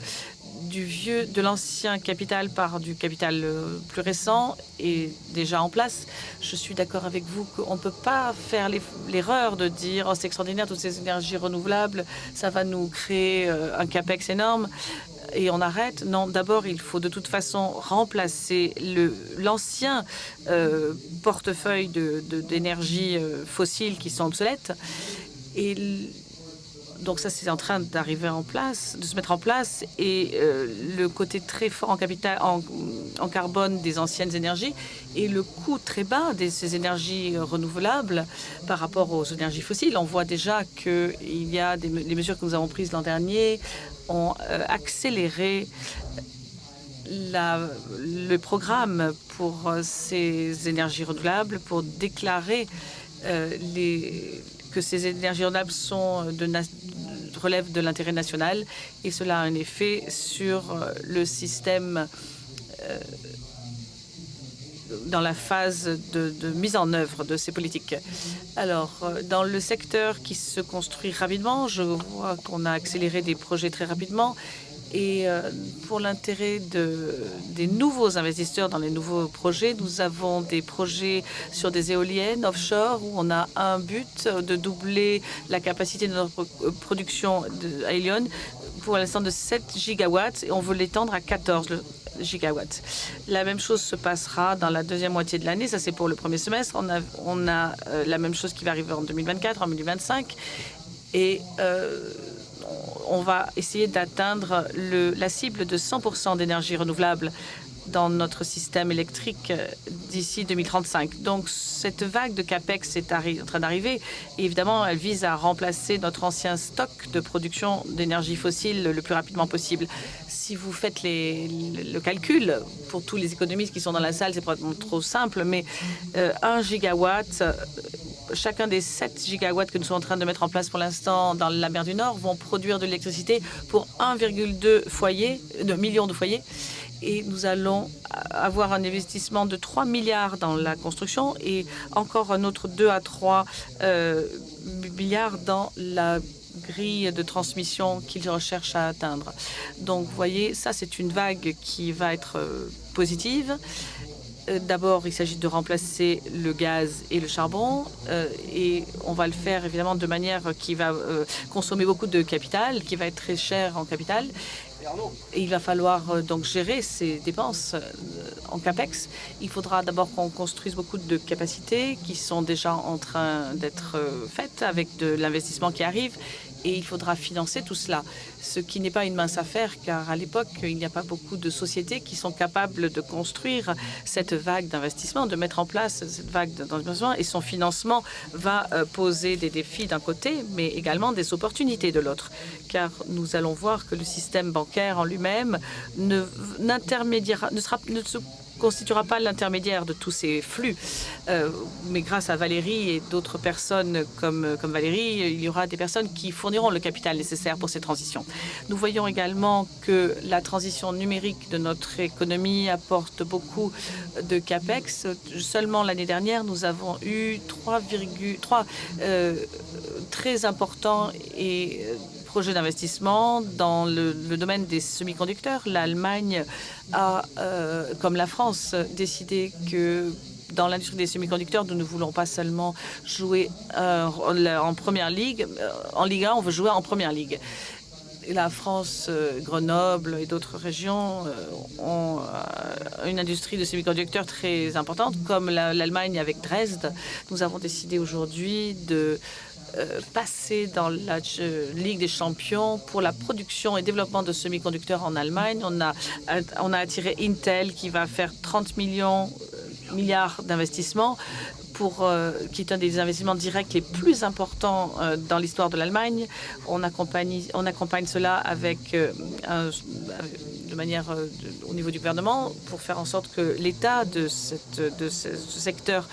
l'ancien capital par du capital plus récent est déjà en place. Je suis d'accord avec vous qu'on ne peut pas faire l'erreur de dire « Oh, c'est extraordinaire, toutes ces énergies renouvelables, ça va nous créer un capex énorme » et on arrête. Non, d'abord, il faut de toute façon remplacer l'ancien portefeuille d'énergie fossile qui sont obsolètes. Et donc ça, c'est en train d'arriver en place, de se mettre en place. Et le côté très fort en carbone des anciennes énergies et le coût très bas de ces énergies renouvelables par rapport aux énergies fossiles. On voit déjà qu'il y a les mesures que nous avons prises l'an dernier ont accéléré le programme pour ces énergies renouvelables, pour déclarer que ces énergies renouvelables relèvent de l'intérêt national, et cela a un effet sur le système dans la phase de mise en œuvre de ces politiques. Alors, dans le secteur qui se construit rapidement, je vois qu'on a accéléré des projets très rapidement. Et pour l'intérêt des nouveaux investisseurs dans les nouveaux projets, nous avons des projets sur des éoliennes offshore où on a un but de doubler la capacité de notre production d'éoliennes pour l'instant de 7 gigawatts et on veut l'étendre à 14 gigawatts. La même chose se passera dans la deuxième moitié de l'année. Ça, c'est pour le premier semestre. On a la même chose qui va arriver en 2024, en 2025. Et on va essayer d'atteindre la cible de 100% d'énergie renouvelable dans notre système électrique d'ici 2035. Donc cette vague de CAPEX est en train d'arriver. Et évidemment, elle vise à remplacer notre ancien stock de production d'énergie fossile le plus rapidement possible. Si vous faites le calcul, pour tous les économistes qui sont dans la salle, c'est probablement trop simple, mais 1 gigawatt, chacun des 7 gigawatts que nous sommes en train de mettre en place pour l'instant dans la mer du Nord vont produire de l'électricité pour 1,2 million de foyers. Et nous allons avoir un investissement de 3 milliards dans la construction et encore un autre 2 à 3 milliards dans la grille de transmission qu'ils recherchent à atteindre. Donc, vous voyez, ça, c'est une vague qui va être positive. D'abord, il s'agit de remplacer le gaz et le charbon et on va le faire évidemment de manière qui va consommer beaucoup de capital, qui va être très cher en capital. Et il va falloir donc gérer ces dépenses en CAPEX. Il faudra d'abord qu'on construise beaucoup de capacités qui sont déjà en train d'être faites avec de l'investissement qui arrive. Et il faudra financer tout cela, ce qui n'est pas une mince affaire, car à l'époque, il n'y a pas beaucoup de sociétés qui sont capables de construire cette vague d'investissement, de mettre en place cette vague d'investissement, et son financement va poser des défis d'un côté, mais également des opportunités de l'autre, car nous allons voir que le système bancaire en lui-même ne constituera pas l'intermédiaire de tous ces flux. Mais grâce à Valérie et d'autres personnes comme Valérie, il y aura des personnes qui fourniront le capital nécessaire pour ces transitions. Nous voyons également que la transition numérique de notre économie apporte beaucoup de CAPEX. Seulement l'année dernière, nous avons eu 3,3 très importants et projets d'investissement dans le domaine des semi-conducteurs. L'Allemagne a, comme la France, décidé que dans l'industrie des semi-conducteurs, nous ne voulons pas seulement jouer en première ligue. En Ligue 1, on veut jouer en première ligue. La France, Grenoble et d'autres régions ont une industrie de semi-conducteurs très importante, comme l'Allemagne avec Dresde. Nous avons décidé aujourd'hui de passer dans la Ligue des champions pour la production et développement de semi-conducteurs en Allemagne. On a attiré Intel qui va faire 30 milliards d'investissements qui est un des investissements directs les plus importants dans l'histoire de l'Allemagne. On accompagne cela de manière au niveau du gouvernement pour faire en sorte que l'état de ce secteur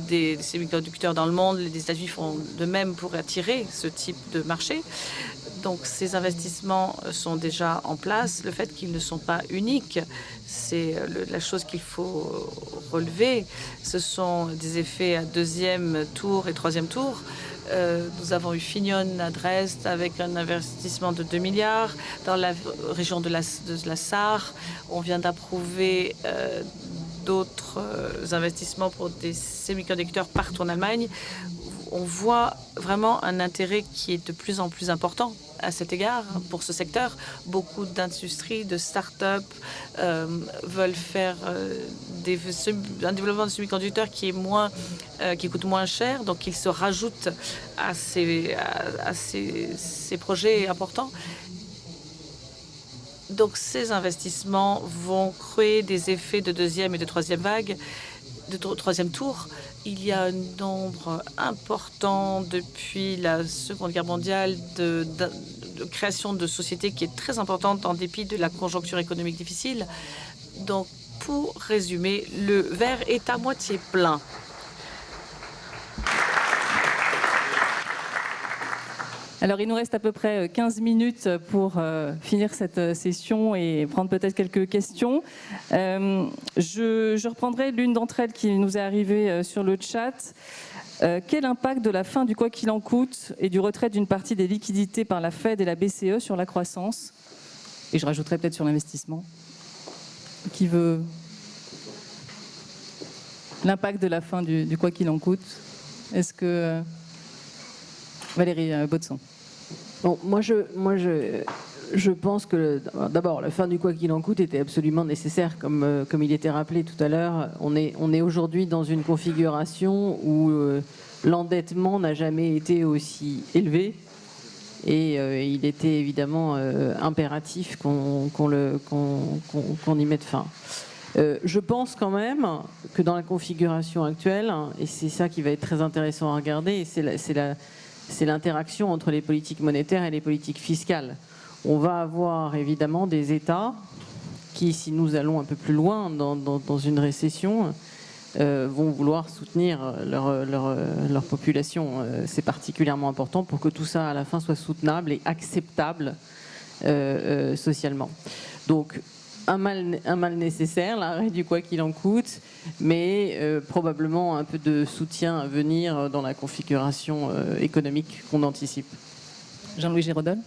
des semi-conducteurs dans le monde, les États-Unis font de même pour attirer ce type de marché. Donc ces investissements sont déjà en place. Le fait qu'ils ne sont pas uniques, c'est la chose qu'il faut relever. Ce sont des effets à deuxième tour et troisième tour. Nous avons eu Finion à Dresde avec un investissement de 2 milliards. Dans la région de la Sarre, on vient d'approuver d'autres investissements pour des semi-conducteurs partout en Allemagne. On voit vraiment un intérêt qui est de plus en plus important à cet égard pour ce secteur. Beaucoup d'industries, de start-up veulent faire un développement de semi-conducteurs qui coûte moins cher, donc ils se rajoutent à ces projets importants. Donc ces investissements vont créer des effets de deuxième et de troisième vague, de troisième tour. Il y a un nombre important depuis la Seconde Guerre mondiale de création de sociétés qui est très importante en dépit de la conjoncture économique difficile. Donc, pour résumer, le verre est à moitié plein.
Alors, il nous reste à peu près 15 minutes pour finir cette session et prendre peut-être quelques questions. Je reprendrai l'une d'entre elles qui nous est arrivée sur le chat. Quel impact de la fin du quoi qu'il en coûte et du retrait d'une partie des liquidités par la Fed et la BCE sur la croissance? Et je rajouterai peut-être sur l'investissement. Qui veut l'impact de la fin du quoi qu'il en coûte? Est-ce que... Valérie Baudson.
Bon, moi, je pense que, d'abord, la fin du quoi qu'il en coûte était absolument nécessaire, comme il était rappelé tout à l'heure. On est aujourd'hui dans une configuration où l'endettement n'a jamais été aussi élevé. Et il était évidemment impératif qu'on y mette fin. Je pense quand même que dans la configuration actuelle, et c'est ça qui va être très intéressant à regarder, c'est l'interaction entre les politiques monétaires et les politiques fiscales. On va avoir évidemment des États qui, si nous allons un peu plus loin dans une récession, vont vouloir soutenir leur population. C'est particulièrement important pour que tout ça, à la fin, soit soutenable et acceptable socialement. Donc, un mal nécessaire, l'arrêt du quoi qu'il en coûte, mais probablement un peu de soutien à venir dans la configuration économique qu'on anticipe.
Jean-Louis Gérodol.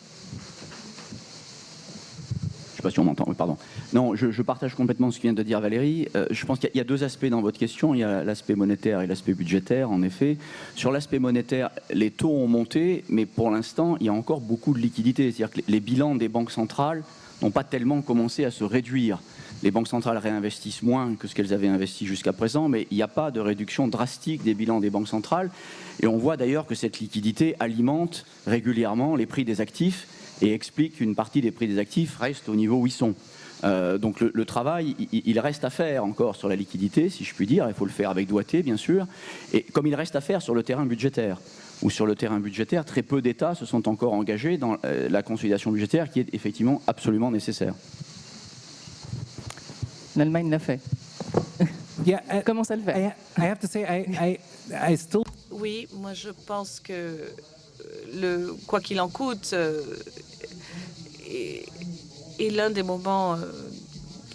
Je ne sais pas si on m'entend, pardon. Non, je partage complètement ce que vient de dire Valérie. Je pense qu'il y a deux aspects dans votre question. Il y a l'aspect monétaire et l'aspect budgétaire, en effet. Sur l'aspect monétaire, les taux ont monté, mais pour l'instant, il y a encore beaucoup de liquidités. C'est-à-dire que les bilans des banques centrales n'ont pas tellement commencé à se réduire. Les banques centrales réinvestissent moins que ce qu'elles avaient investi jusqu'à présent, mais il n'y a pas de réduction drastique des bilans des banques centrales. Et on voit d'ailleurs que cette liquidité alimente régulièrement les prix des actifs et explique qu'une partie des prix des actifs restent au niveau où ils sont. Donc le travail, il reste à faire encore sur la liquidité, si je puis dire. Il faut le faire avec doigté, bien sûr. Et comme il reste à faire sur le terrain budgétaire, où sur le terrain budgétaire, très peu d'États se sont encore engagés dans la consolidation budgétaire qui est effectivement absolument nécessaire.
L'Allemagne l'a fait. Comment ça le fait?
I have to say, I still...
Oui, moi je pense que quoi qu'il en coûte est l'un des moments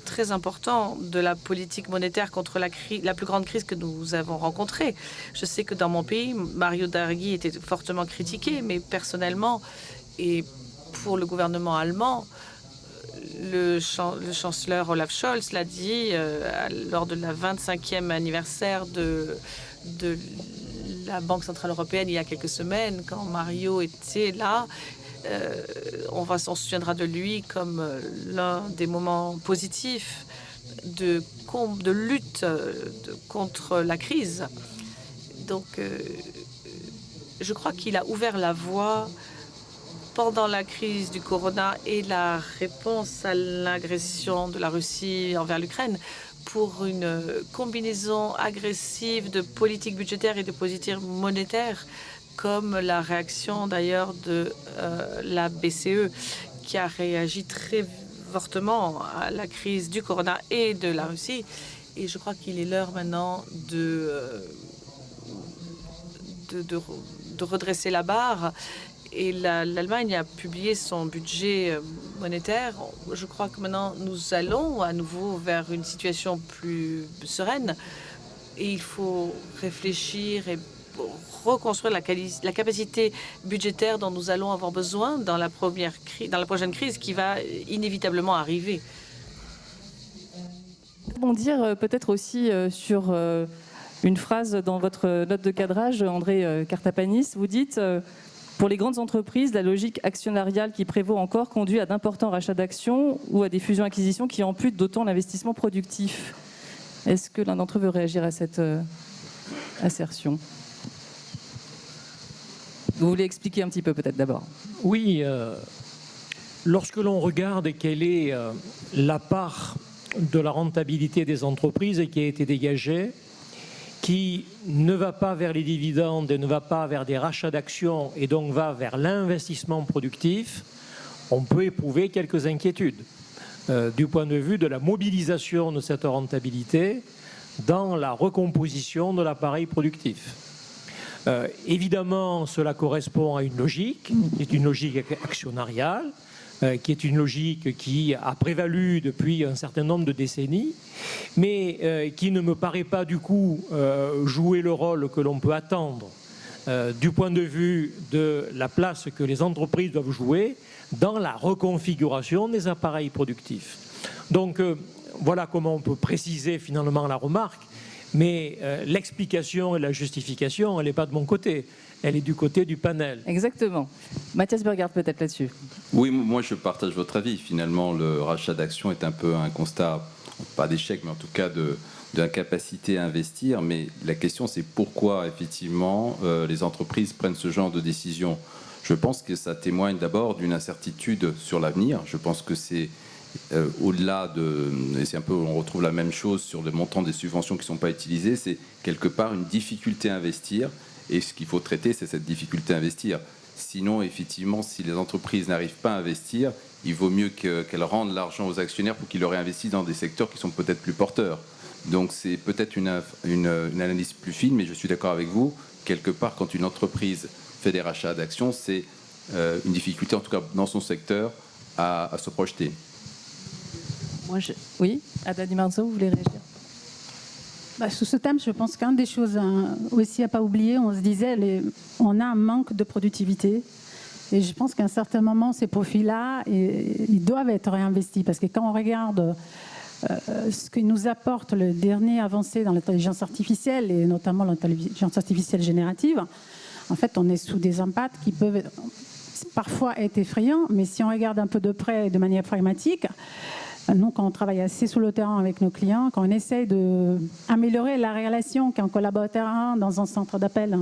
très importants de la politique monétaire contre la plus grande crise que nous avons rencontrée. Je sais que dans mon pays, Mario Draghi était fortement critiqué, mais personnellement, et pour le gouvernement allemand, le chancelier Olaf Scholz l'a dit lors de la 25e anniversaire de la Banque Centrale Européenne il y a quelques semaines, quand Mario était là. On se souviendra de lui comme l'un des moments positifs de lutte contre la crise. Donc, je crois qu'il a ouvert la voie pendant la crise du corona et la réponse à l'agression de la Russie envers l'Ukraine pour une combinaison agressive de politique budgétaire et de politique monétaire, comme la réaction d'ailleurs de la BCE, qui a réagi très fortement à la crise du corona et de la Russie. Et je crois qu'il est l'heure maintenant de redresser la barre. Et l'Allemagne a publié son budget monétaire. Je crois que maintenant, nous allons à nouveau vers une situation plus sereine. Et il faut réfléchir et reconstruire la capacité budgétaire dont nous allons avoir besoin dans la prochaine crise qui va inévitablement arriver.
Rebondir peut-être aussi sur une phrase dans votre note de cadrage, André Kartapanis. Vous dites pour les grandes entreprises, la logique actionnariale qui prévaut encore conduit à d'importants rachats d'actions ou à des fusions-acquisitions qui amputent d'autant l'investissement productif. Est-ce que l'un d'entre eux veut réagir à cette assertion? Vous voulez expliquer un petit peu peut-être d'abord?
Oui, lorsque l'on regarde quelle est la part de la rentabilité des entreprises qui a été dégagée, qui ne va pas vers les dividendes et ne va pas vers des rachats d'actions et donc va vers l'investissement productif, on peut éprouver quelques inquiétudes du point de vue de la mobilisation de cette rentabilité dans la recomposition de l'appareil productif. Évidemment, cela correspond à une logique, qui est une logique actionnariale, qui est une logique qui a prévalu depuis un certain nombre de décennies, mais qui ne me paraît pas du coup jouer le rôle que l'on peut attendre du point de vue de la place que les entreprises doivent jouer dans la reconfiguration des appareils productifs. Donc voilà comment on peut préciser finalement la remarque, mais l'explication et la justification, elle n'est pas de mon côté. Elle est du côté du panel.
Exactement. Mathias Burgard, peut-être là-dessus.
Oui, moi je partage votre avis. Finalement, le rachat d'actions est un peu un constat, pas d'échec, mais en tout cas d'incapacité à investir. Mais la question, c'est pourquoi, effectivement, les entreprises prennent ce genre de décision. Je pense que ça témoigne d'abord d'une incertitude sur l'avenir. Je pense que c'est au-delà de, et c'est un peu, on retrouve la même chose sur le montant des subventions qui ne sont pas utilisées, c'est quelque part une difficulté à investir. Et ce qu'il faut traiter, c'est cette difficulté à investir. Sinon, effectivement, si les entreprises n'arrivent pas à investir, il vaut mieux qu'elles rendent l'argent aux actionnaires pour qu'ils le réinvestissent dans des secteurs qui sont peut-être plus porteurs. Donc c'est peut-être une analyse plus fine, mais je suis d'accord avec vous. Quelque part, quand une entreprise fait des rachats d'actions, c'est une difficulté, en tout cas dans son secteur, à se projeter.
Oui,
Ada Di Marzo, vous voulez réagir?
Sous ce thème, je pense qu'une des choses aussi à ne pas oublier, on se disait, on a un manque de productivité. Et je pense qu'à un certain moment, ces profils-là, ils doivent être réinvestis. Parce que quand on regarde ce que nous apporte le dernier avancé dans l'intelligence artificielle, et notamment l'intelligence artificielle générative, en fait, on est sous des impacts qui peuvent parfois être effrayants. Mais si on regarde un peu de près et de manière pragmatique, nous, quand on travaille assez sur le terrain avec nos clients, quand on essaye d'améliorer la relation qu'un collaborateur dans un centre d'appel,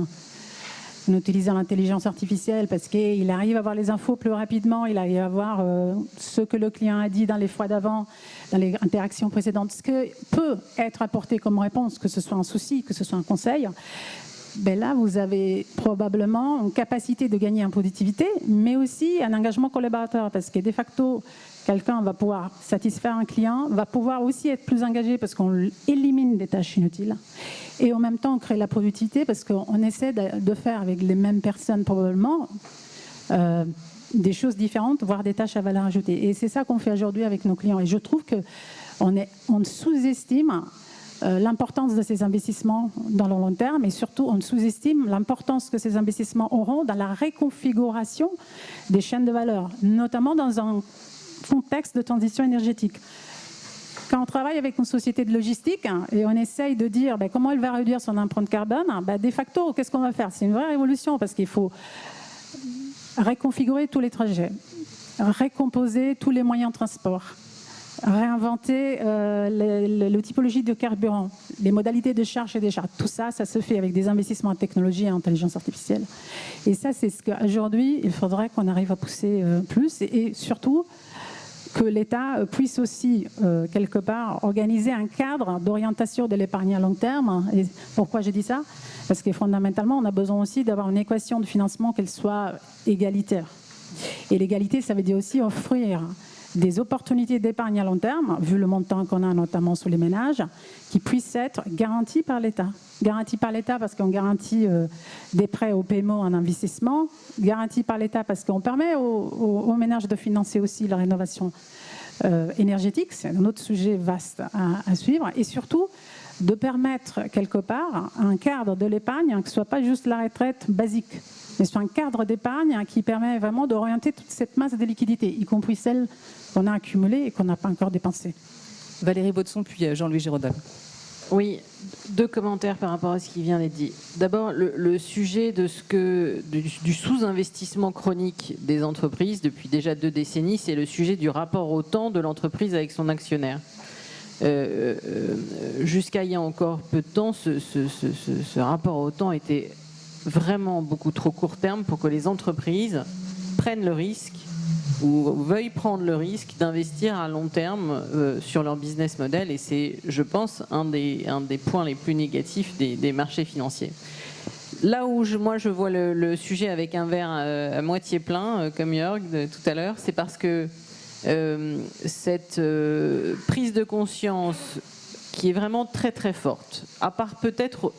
en utilisant l'intelligence artificielle, parce qu'il arrive à avoir les infos plus rapidement, il arrive à voir ce que le client a dit dans les fois d'avant, dans les interactions précédentes, ce que peut être apporté comme réponse, que ce soit un souci, que ce soit un conseil. Ben là, vous avez probablement une capacité de gagner en productivité, mais aussi un engagement collaborateur, parce que de facto, quelqu'un va pouvoir satisfaire un client, va pouvoir aussi être plus engagé parce qu'on élimine des tâches inutiles. Et en même temps, on crée la productivité parce qu'on essaie de faire avec les mêmes personnes probablement des choses différentes, voire des tâches à valeur ajoutée. Et c'est ça qu'on fait aujourd'hui avec nos clients. Et je trouve qu'on sous-estime l'importance de ces investissements dans le long terme et surtout on sous-estime l'importance que ces investissements auront dans la réconfiguration des chaînes de valeur, notamment dans un contexte de transition énergétique. Quand on travaille avec une société de logistique et on essaye de dire comment elle va réduire son empreinte carbone, de facto, qu'est-ce qu'on va faire? C'est une vraie révolution parce qu'il faut réconfigurer tous les trajets, récomposer tous les moyens de transport, réinventer la typologie de carburant, les modalités de charge et décharge. Tout ça, ça se fait avec des investissements en technologie et en intelligence artificielle. Et ça, c'est ce qu'aujourd'hui, il faudrait qu'on arrive à pousser plus et surtout que l'État puisse aussi, quelque part, organiser un cadre d'orientation de l'épargne à long terme. Et pourquoi je dis ça? Parce que fondamentalement, on a besoin aussi d'avoir une équation de financement qu'elle soit égalitaire. Et l'égalité, ça veut dire aussi offrir des opportunités d'épargne à long terme, vu le montant qu'on a notamment sur les ménages, qui puissent être garanties par l'État. Garanties par l'État parce qu'on garantit des prêts au paiement en investissement, garanties par l'État parce qu'on permet aux ménages de financer aussi la rénovation énergétique, c'est un autre sujet vaste à suivre, et surtout de permettre quelque part un cadre de l'épargne qui ne soit pas juste la retraite basique, mais soit un cadre d'épargne qui permet vraiment d'orienter toute cette masse de liquidités, y compris celle qu'on a accumulée et qu'on n'a pas encore dépensée.
Valérie Baudson, puis Jean-Louis Giraudal.
Oui, deux commentaires par rapport à ce qui vient d'être dit. D'abord, le sujet du sous-investissement chronique des entreprises depuis déjà 2 décennies, c'est le sujet du rapport au temps de l'entreprise avec son actionnaire. Jusqu'à il y a encore peu de temps, ce rapport au temps était vraiment beaucoup trop court terme pour que les entreprises prennent le risque ou veuillent prendre le risque d'investir à long terme sur leur business model. Et c'est, je pense, un des points les plus négatifs des marchés financiers. Là où moi je vois le sujet avec un verre à moitié plein, comme Jörg tout à l'heure, c'est parce que cette prise de conscience qui est vraiment très très forte, à part peut-être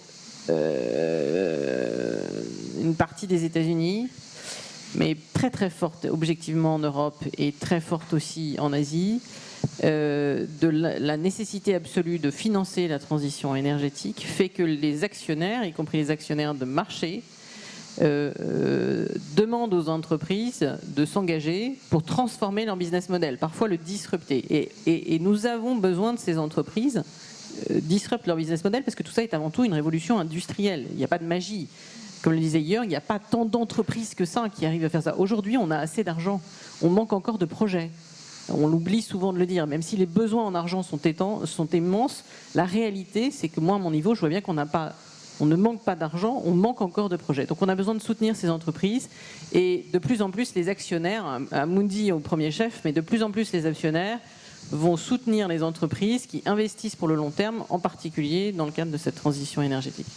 une partie des États-Unis, mais très très forte objectivement en Europe et très forte aussi en Asie, de la nécessité absolue de financer la transition énergétique fait que les actionnaires, y compris les actionnaires de marché, demandent aux entreprises de s'engager pour transformer leur business model, parfois le disrupter. Et nous avons besoin de ces entreprises disruptent leur business model parce que tout ça est avant tout une révolution industrielle. Il n'y a pas de magie. Comme le disait hier, il n'y a pas tant d'entreprises que ça qui arrivent à faire ça. Aujourd'hui, on a assez d'argent. On manque encore de projets. On l'oublie souvent de le dire. Même si les besoins en argent sont immenses, la réalité, c'est que moi, à mon niveau, je vois bien qu'on n'a pas On ne manque pas d'argent, on manque encore de projets. Donc on a besoin de soutenir ces entreprises et de plus en plus les actionnaires, Amundi au premier chef, mais de plus en plus les actionnaires vont soutenir les entreprises qui investissent pour le long terme, en particulier dans le cadre de cette transition énergétique.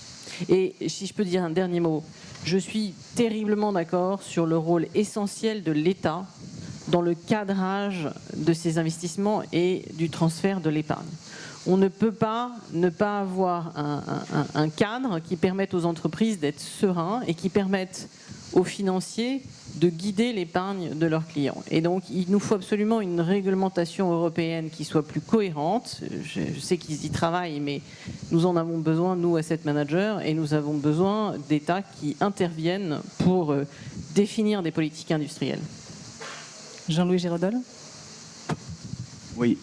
Et si je peux dire un dernier mot, je suis terriblement d'accord sur le rôle essentiel de l'État dans le cadrage de ces investissements et du transfert de l'épargne. On ne peut pas ne pas avoir un cadre qui permette aux entreprises d'être sereins et qui permette aux financiers de guider l'épargne de leurs clients. Et donc, il nous faut absolument une réglementation européenne qui soit plus cohérente. Je sais qu'ils y travaillent, mais nous en avons besoin, nous, asset managers, et nous avons besoin d'États qui interviennent pour définir des politiques industrielles.
Jean-Louis Giraudolle.
Oui,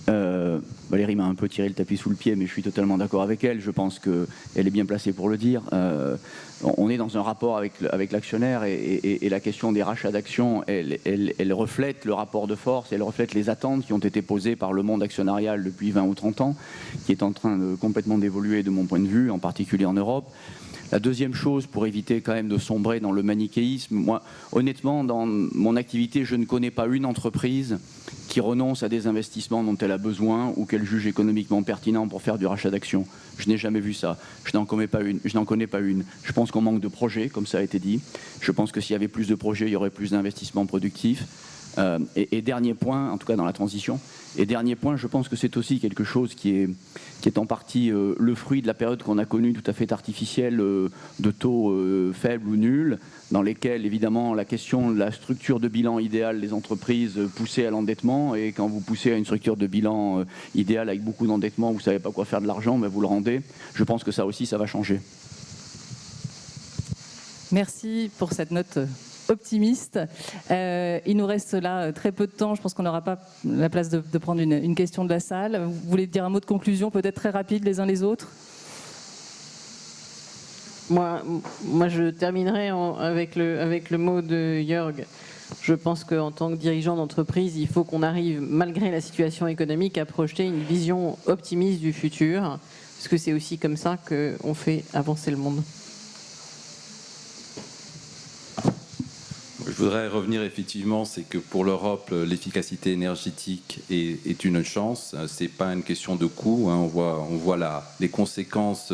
Valérie m'a un peu tiré le tapis sous le pied, mais je suis totalement d'accord avec elle. Je pense qu'elle est bien placée pour le dire. On est dans un rapport avec l'actionnaire et la question des rachats d'actions, elle reflète le rapport de force, elle reflète les attentes qui ont été posées par le monde actionnarial depuis 20 ou 30 ans, qui est en train de complètement d'évoluer de mon point de vue, en particulier en Europe. La deuxième chose, pour éviter quand même de sombrer dans le manichéisme, moi, honnêtement, dans mon activité, je ne connais pas une entreprise qui renonce à des investissements dont elle a besoin ou qu'elle juge économiquement pertinent pour faire du rachat d'actions. Je n'ai jamais vu ça. Je n'en connais pas une. Je pense qu'on manque de projets, comme ça a été dit. Je pense que s'il y avait plus de projets, il y aurait plus d'investissements productifs. Et dernier point, en tout cas dans la transition, et dernier point, je pense que c'est aussi quelque chose qui est en partie le fruit de la période qu'on a connue tout à fait artificielle de taux faibles ou nuls, dans lesquels évidemment la question de la structure de bilan idéale des entreprises poussait à l'endettement, et quand vous poussez à une structure de bilan idéale avec beaucoup d'endettement, vous ne savez pas quoi faire de l'argent, mais vous le rendez. Je pense que ça aussi, ça va changer.
Merci pour cette note optimiste. Il nous reste là très peu de temps. Je pense qu'on n'aura pas la place de prendre une question de la salle. Vous voulez dire un mot de conclusion, peut-être très rapide les uns les autres?
Moi, je terminerai avec le mot de Jörg. Je pense qu'en tant que dirigeant d'entreprise, il faut qu'on arrive, malgré la situation économique, à projeter une vision optimiste du futur, parce que c'est aussi comme ça qu'on fait avancer le monde.
Je voudrais revenir effectivement, c'est que pour l'Europe, l'efficacité énergétique est une chance. C'est pas une question de coût. On voit les conséquences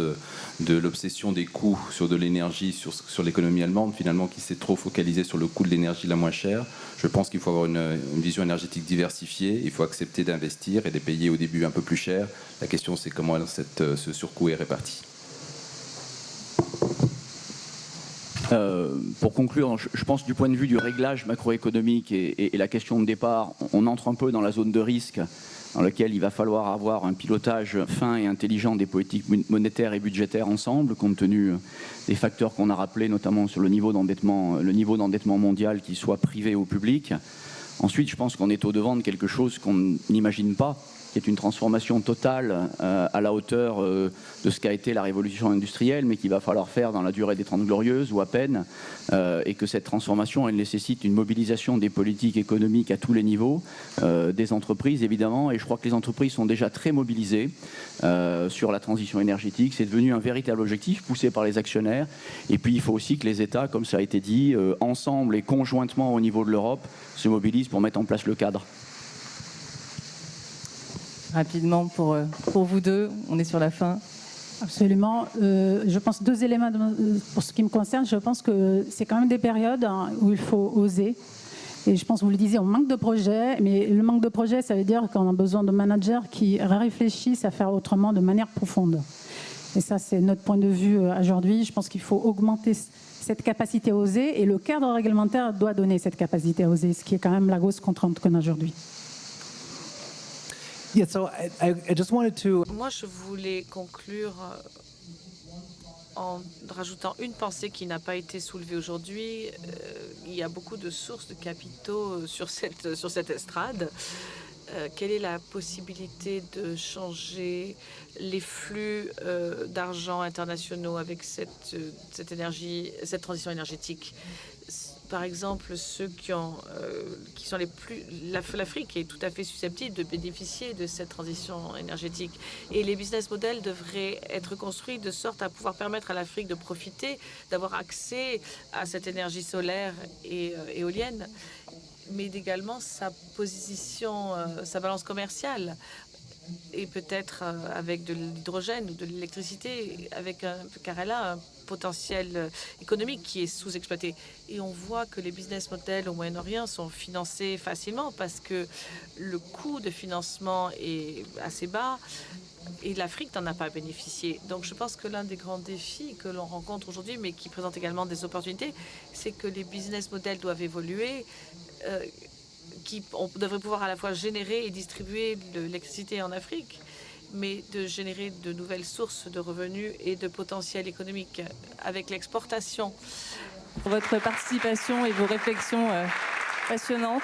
de l'obsession des coûts sur de l'énergie, sur l'économie allemande, finalement, qui s'est trop focalisée sur le coût de l'énergie la moins chère. Je pense qu'il faut avoir une vision énergétique diversifiée. Il faut accepter d'investir et de payer au début un peu plus cher. La question, c'est comment ce surcoût est réparti.
Pour conclure, je pense du point de vue du réglage macroéconomique et la question de départ, on entre un peu dans la zone de risque dans laquelle il va falloir avoir un pilotage fin et intelligent des politiques monétaires et budgétaires ensemble, compte tenu des facteurs qu'on a rappelés, notamment sur le niveau d'endettement mondial, qu'il soit privé ou public. Ensuite, je pense qu'on est au-devant de quelque chose qu'on n'imagine pas, qui est une transformation totale à la hauteur de ce qu'a été la révolution industrielle, mais qu'il va falloir faire dans la durée des 30 Glorieuses ou à peine, et que cette transformation, elle nécessite une mobilisation des politiques économiques à tous les niveaux, des entreprises évidemment, et je crois que les entreprises sont déjà très mobilisées sur la transition énergétique. C'est devenu un véritable objectif poussé par les actionnaires, et puis il faut aussi que les États, comme ça a été dit, ensemble et conjointement au niveau de l'Europe, se mobilisent pour mettre en place le cadre.
Rapidement pour vous deux, on est sur la fin.
Absolument. Je pense deux éléments pour ce qui me concerne. Je pense que c'est quand même des périodes où il faut oser. Et je pense, vous le disiez, on manque de projets. Mais le manque de projets, ça veut dire qu'on a besoin de managers qui réfléchissent à faire autrement de manière profonde. Et ça, c'est notre point de vue aujourd'hui. Je pense qu'il faut augmenter cette capacité à oser. Et le cadre réglementaire doit donner cette capacité à oser, ce qui est quand même la grosse contrainte qu'on a aujourd'hui.
Yeah, so I just wanted to...
Moi, je voulais conclure en rajoutant une pensée qui n'a pas été soulevée aujourd'hui. Il y a beaucoup de sources de capitaux sur cette estrade. Quelle est la possibilité de changer les flux d'argent internationaux avec cette transition énergétique? par exemple, ceux qui sont les plus... L'Afrique est tout à fait susceptible de bénéficier de cette transition énergétique. Et les business models devraient être construits de sorte à pouvoir permettre à l'Afrique de profiter, d'avoir accès à cette énergie solaire et éolienne, mais également sa position, sa balance commerciale, et peut-être avec de l'hydrogène ou de l'électricité, car elle a un potentiel économique qui est sous-exploité. Et on voit que les business models au Moyen-Orient sont financés facilement parce que le coût de financement est assez bas et l'Afrique n'en a pas bénéficié. Donc je pense que l'un des grands défis que l'on rencontre aujourd'hui, mais qui présente également des opportunités, c'est que les business models doivent évoluer. On devrait pouvoir à la fois générer et distribuer de l'électricité en Afrique, mais de générer de nouvelles sources de revenus et de potentiel économique avec l'exportation.
Pour votre participation et vos réflexions passionnantes.